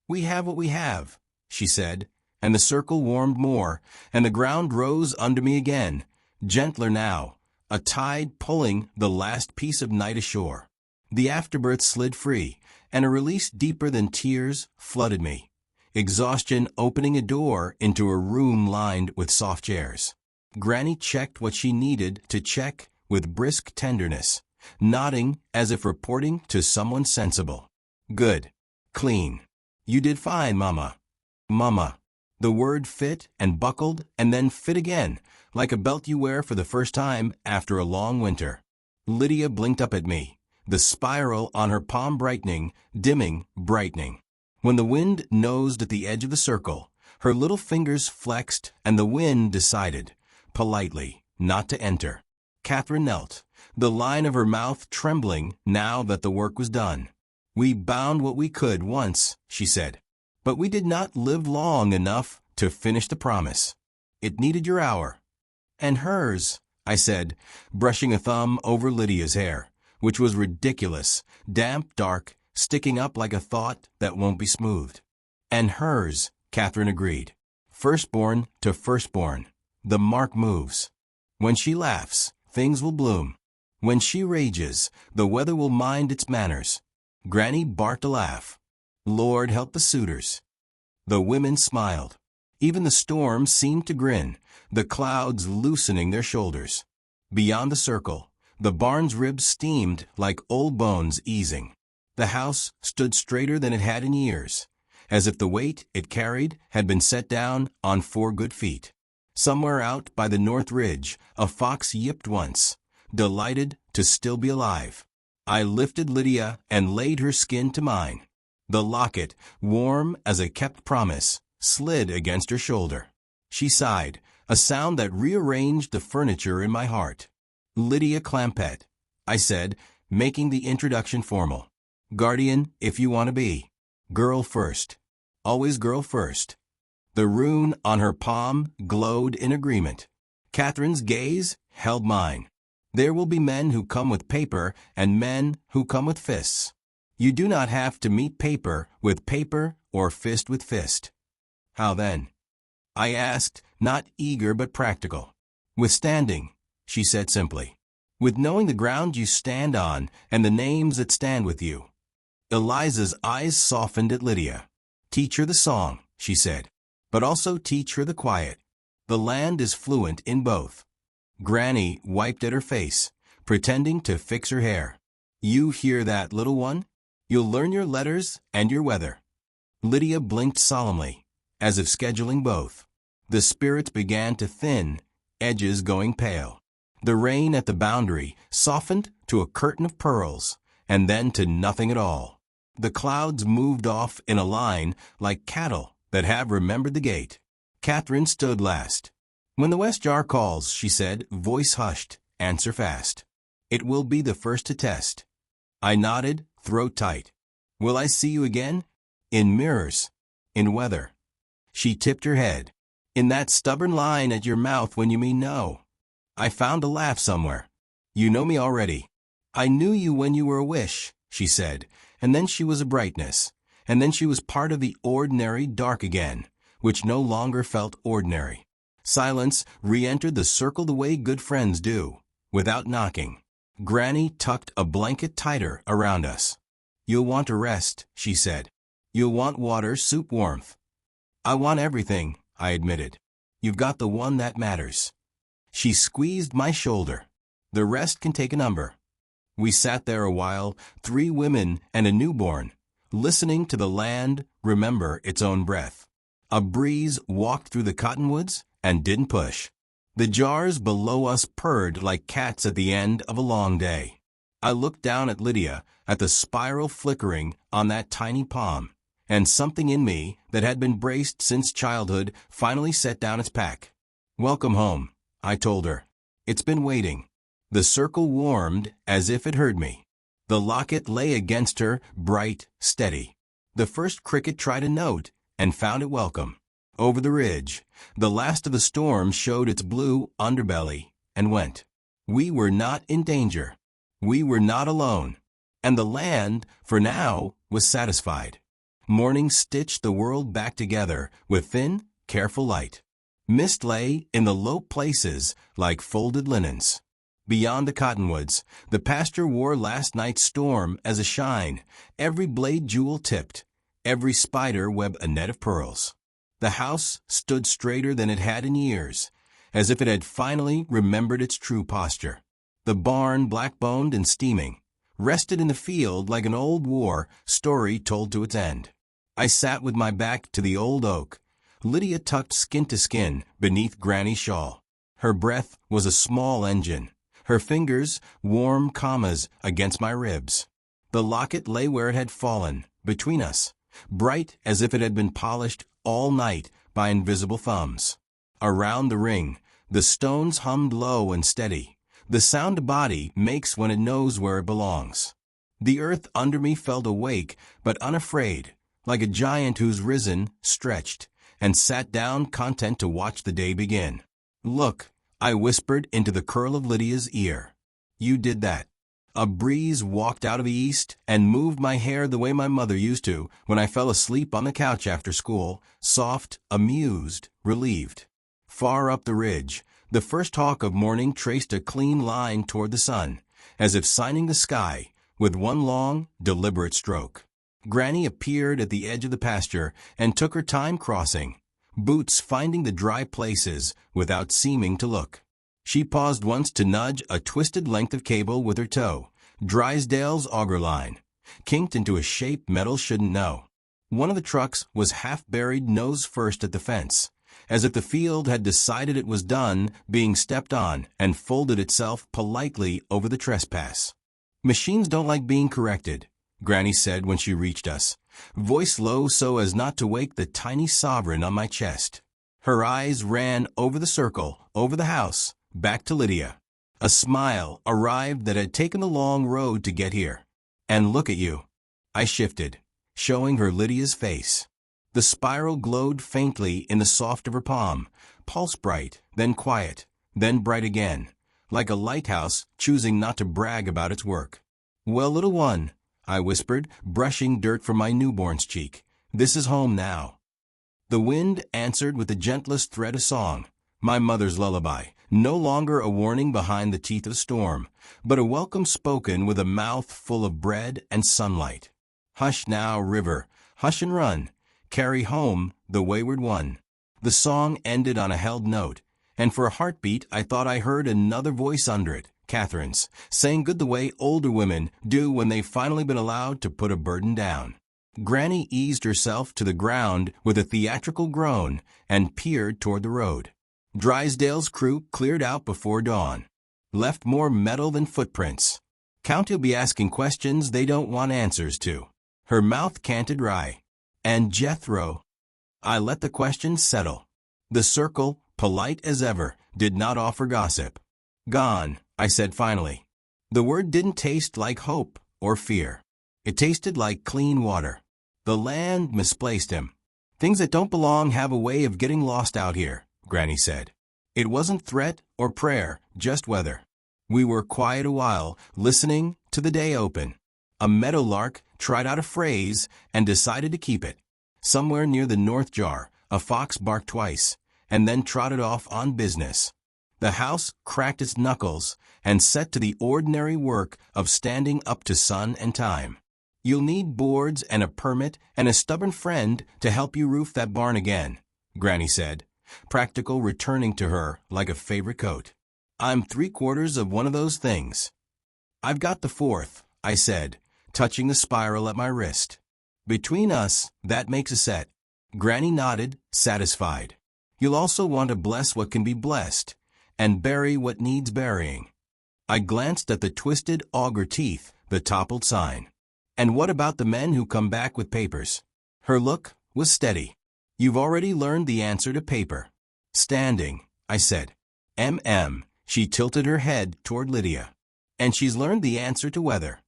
"We have what we have," she said, and the circle warmed more, and the ground rose under me again, gentler now, a tide pulling the last piece of night ashore. The afterbirth slid free, and a release deeper than tears flooded me. Exhaustion opening a door into a room lined with soft chairs. Granny checked what she needed to check with brisk tenderness, nodding as if reporting to someone sensible. "Good. Clean. You did fine, Mama." "Mama." The word fit and buckled and then fit again, like a belt you wear for the first time after a long winter. Lydia blinked up at me, the spiral on her palm brightening, dimming, brightening. When the wind nosed at the edge of the circle, her little fingers flexed and the wind decided, politely, not to enter. Catherine knelt, the line of her mouth trembling now that the work was done. "We bound what we could once," she said, "but we did not live long enough to finish the promise. It needed your hour." "And hers," I said, brushing a thumb over Lydia's hair, which was ridiculous, damp, dark, sticking up like a thought that won't be smoothed. "And hers," Catherine agreed. "Firstborn to firstborn. The mark moves. When she laughs, things will bloom. When she rages, the weather will mind its manners." Granny barked a laugh. "Lord help the suitors." The women smiled. Even the storm seemed to grin, the clouds loosening their shoulders. Beyond the circle, the barn's ribs steamed like old bones easing. The house stood straighter than it had in years, as if the weight it carried had been set down on 4 good feet. Somewhere out by the North Ridge, a fox yipped once, delighted to still be alive. I lifted Lydia and laid her skin to mine. The locket, warm as a kept promise, slid against her shoulder. She sighed, a sound that rearranged the furniture in my heart. Lydia Clampett, I said, making the introduction formal. Guardian, if you want to be. Girl first. Always girl first. The rune on her palm glowed in agreement. Catherine's gaze held mine. There will be men who come with paper and men who come with fists. You do not have to meet paper or fist with fist. How then? I asked, not eager but practical. With standing, she said simply. With knowing the ground you stand on and the names that stand with you. Eliza's eyes softened at Lydia. Teach her the song, she said, but also teach her the quiet. The land is fluent in both. Granny wiped at her face, pretending to fix her hair. You hear that, little one? You'll learn your letters and your weather. Lydia blinked solemnly, as if scheduling both. The spirits began to thin, edges going pale. The rain at the boundary softened to a curtain of pearls, and then to nothing at all. The clouds moved off in a line like cattle that have remembered the gate. Catherine stood last. When the West Jar calls, she said, voice hushed, answer fast. It will be the first to test. I nodded, throat tight. Will I see you again? In mirrors. In weather. She tipped her head. In that stubborn line at your mouth when you mean no. I found a laugh somewhere. You know me already. I knew you when you were a wish, she said, and then she was a brightness, and then she was part of the ordinary dark again, which no longer felt ordinary. Silence re-entered the circle the way good friends do, without knocking. Granny tucked a blanket tighter around us. You'll want a rest, she said. You'll want water, soup, warmth. I want everything, I admitted. You've got the one that matters. She squeezed my shoulder. The rest can take a number. We sat there a while, 3 women and a newborn, listening to the land remember its own breath. A breeze walked through the cottonwoods and didn't push. The jars below us purred like cats at the end of a long day. I looked down at Lydia, at the spiral flickering on that tiny palm, and something in me that had been braced since childhood finally set down its pack. Welcome home, I told her. It's been waiting. The circle warmed as if it heard me. The locket lay against her, bright, steady. The first cricket tried a note and found it welcome. Over the ridge, the last of the storm showed its blue underbelly and went. We were not in danger. We were not alone. And the land, for now, was satisfied. Morning stitched the world back together with thin, careful light. Mist lay in the low places like folded linens. Beyond the cottonwoods, the pasture wore last night's storm as a shine, every blade jewel tipped, every spider web a net of pearls. The house stood straighter than it had in years, as if it had finally remembered its true posture. The barn, black-boned and steaming, rested in the field like an old war story told to its end. I sat with my back to the old oak, Lydia tucked skin to skin beneath Granny's shawl. Her breath was a small engine, her fingers warm commas against my ribs. The locket lay where it had fallen, between us, bright as if it had been polished all night by invisible thumbs. Around the ring, the stones hummed low and steady, the sound a body makes when it knows where it belongs. The earth under me felt awake but unafraid, like a giant who's risen, stretched, and sat down content to watch the day begin. Look, I whispered into the curl of Lydia's ear. You did that. A breeze walked out of the east and moved my hair the way my mother used to when I fell asleep on the couch after school, soft, amused, relieved. Far up the ridge, the first hawk of morning traced a clean line toward the sun, as if signing the sky with one long, deliberate stroke. Granny appeared at the edge of the pasture and took her time crossing, boots finding the dry places without seeming to look. She paused once to nudge a twisted length of cable with her toe, Drysdale's auger line, kinked into a shape metal shouldn't know. One of the trucks was half buried nose first at the fence, as if the field had decided it was done being stepped on and folded itself politely over the trespass. "Machines don't like being corrected," Granny said when she reached us, voice low so as not to wake the tiny sovereign on my chest. Her eyes ran over the circle, over the house, back to Lydia. A smile arrived that had taken a long road to get here. "And look at you." I shifted, showing her Lydia's face. The spiral glowed faintly in the soft of her palm, pulse bright, then quiet, then bright again, like a lighthouse choosing not to brag about its work. "Well, little one," I whispered, brushing dirt from my newborn's cheek, "this is home now." The wind answered with the gentlest thread of song, my mother's lullaby, no longer a warning behind the teeth of storm, but a welcome spoken with a mouth full of bread and sunlight. "Hush now, river, hush and run, carry home the wayward one." The song ended on a held note, and for a heartbeat I thought I heard another voice under it, Catherine's, saying good the way older women do when they've finally been allowed to put a burden down. Granny eased herself to the ground with a theatrical groan and peered toward the road. Drysdale's crew cleared out before dawn, left more metal than footprints. "Count he'll be asking questions they don't want answers to." Her mouth canted wry. "And Jethro?" I let the question settle. The circle, polite as ever, did not offer gossip. "Gone," I said finally. The word didn't taste like hope or fear. It tasted like clean water. The land misplaced him. "Things that don't belong have a way of getting lost out here," Granny said. It wasn't threat or prayer, just weather. We were quiet a while, listening to the day open. A meadowlark tried out a phrase and decided to keep it. Somewhere near the north jar, a fox barked twice, and then trotted off on business. The house cracked its knuckles and set to the ordinary work of standing up to sun and time. "You'll need boards and a permit and a stubborn friend to help you roof that barn again," Granny said, practical returning to her like a favorite coat. "I'm 3/4 of one of those things." "I've got the 4th, I said, touching the spiral at my wrist. "Between us, that makes a set." Granny nodded, satisfied. "You'll also want to bless what can be blessed, and bury what needs burying." I glanced at the twisted auger teeth, the toppled sign. "And what about the men who come back with papers?" Her look was steady. "You've already learned the answer to paper." "Standing," I said. She tilted her head toward Lydia. "And she's learned the answer to weather."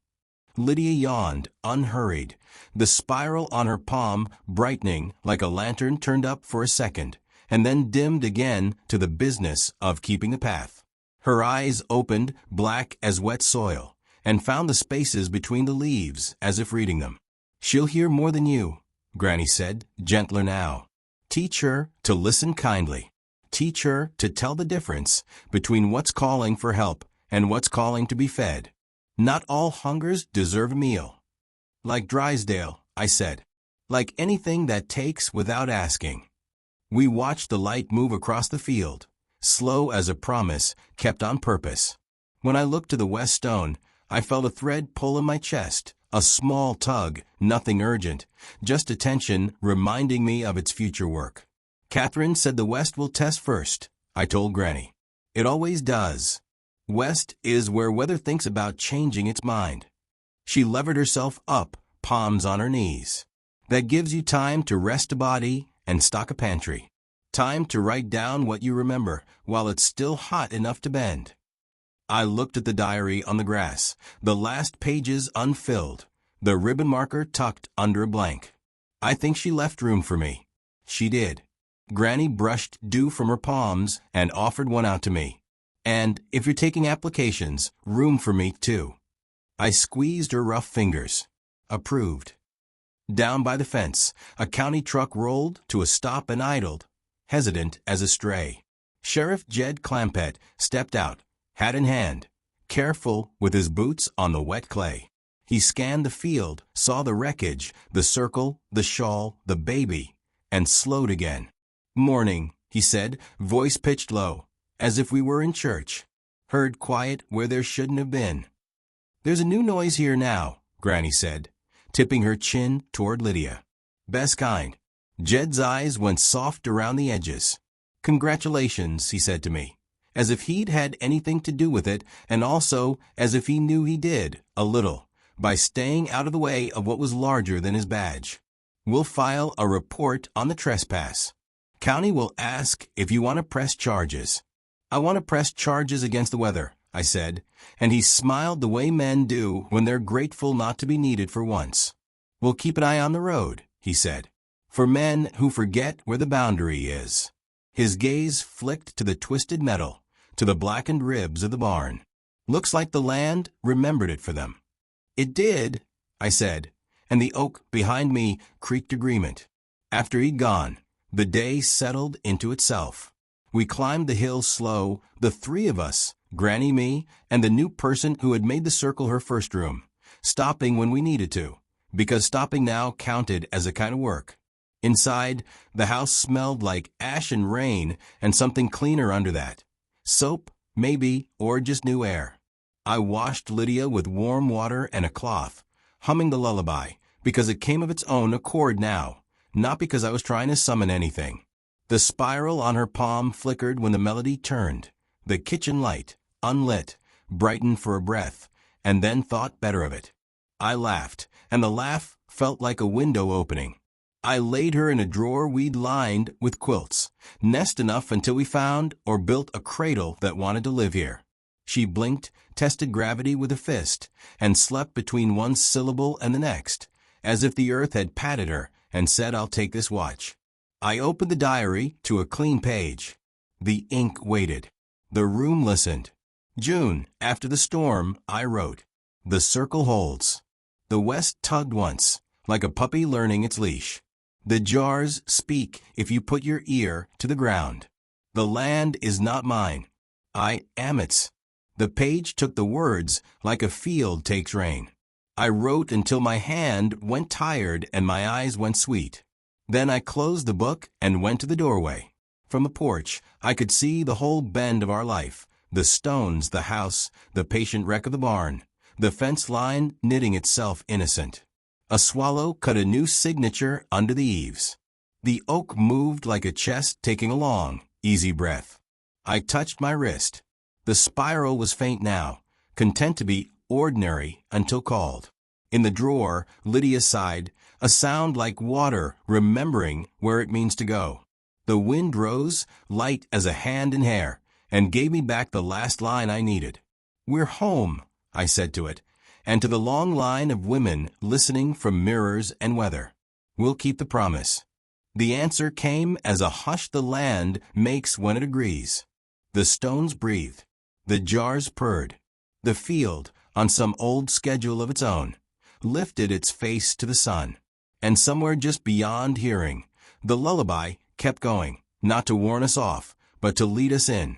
Lydia yawned, unhurried, the spiral on her palm brightening like a lantern turned up for a second, and then dimmed again to the business of keeping the path. Her eyes opened, black as wet soil, and found the spaces between the leaves as if reading them. "She'll hear more than you," Granny said, gentler now. "Teach her to listen kindly. Teach her to tell the difference between what's calling for help and what's calling to be fed. Not all hungers deserve a meal." "Like Drysdale," I said. "Like anything that takes without asking." We watched the light move across the field, slow as a promise kept on purpose. When I looked to the west stone, I felt a thread pull in my chest, a small tug, nothing urgent, just a tension reminding me of its future work. "Catherine said the west will test first," I told Granny. "It always does. West is where weather thinks about changing its mind." She levered herself up, palms on her knees. "That gives you time to rest a body and stock a pantry. Time to write down what you remember while it's still hot enough to bend." I looked at the diary on the grass, the last pages unfilled, the ribbon marker tucked under a blank. I think she left room for me. She did. Granny brushed dew from her palms and offered one out to me. "And if you're taking applications, room for me too." I squeezed her rough fingers. Approved. Down by the fence, a county truck rolled to a stop and idled, hesitant as a stray. Sheriff Jed Clampett stepped out, hat in hand, careful with his boots on the wet clay. He scanned the field, saw the wreckage, the circle, the shawl, the baby, and slowed again. "Morning," he said, voice pitched low, as if we were in church. Heard quiet where there shouldn't have been. "There's a new noise here now," Granny said, tipping her chin toward Lydia. "Best kind. Jed's eyes went soft around the edges. "Congratulations," he said to me, as if he'd had anything to do with it, and also as if he knew he did, a little, by staying out of the way of what was larger than his badge. "We'll file a report on the trespass. County will ask if you want to press charges." "I want to press charges against the weather," I said, and he smiled the way men do when they're grateful not to be needed for once. "We'll keep an eye on the road," he said, "for men who forget where the boundary is." His gaze flicked to the twisted metal, to the blackened ribs of the barn. "Looks like the land remembered it for them." "It did," I said, and the oak behind me creaked agreement. After he'd gone, the day settled into itself. We climbed the hill slow, the three of us, Granny, me, and the new person who had made the circle her first room, stopping when we needed to, because stopping now counted as a kind of work. Inside, the house smelled like ash and rain and something cleaner under that. Soap, maybe, or just new air. I washed Lydia with warm water and a cloth, humming the lullaby, because it came of its own accord now, not because I was trying to summon anything. The spiral on her palm flickered when the melody turned. The kitchen light, unlit, brightened for a breath, and then thought better of it. I laughed, and the laugh felt like a window opening. I laid her in a drawer we'd lined with quilts, nest enough until we found or built a cradle that wanted to live here. She blinked, tested gravity with a fist, and slept between one syllable and the next, as if the earth had patted her and said, "I'll take this watch." I opened the diary to a clean page. The ink waited. The room listened. June, after the storm, I wrote, "The circle holds." The west tugged once, like a puppy learning its leash. The jars speak if you put your ear to the ground. The land is not mine. I am its. The page took the words like a field takes rain. I wrote until my hand went tired and my eyes went sweet. Then I closed the book and went to the doorway. From the porch, I could see the whole bend of our life, the stones, the house, the patient wreck of the barn, the fence line knitting itself innocent. A swallow cut a new signature under the eaves. The oak moved like a chest taking a long, easy breath. I touched my wrist. The spiral was faint now, content to be ordinary until called. In the drawer, Lydia sighed, a sound like water remembering where it means to go. The wind rose, light as a hand in hair, and gave me back the last line I needed. "We're home," I said to it, and to the long line of women listening from mirrors and weather. "We'll keep the promise." The answer came as a hush the land makes when it agrees. The stones breathed. The jars purred. The field, on some old schedule of its own, lifted its face to the sun. And somewhere just beyond hearing, the lullaby kept going, not to warn us off, but to lead us in.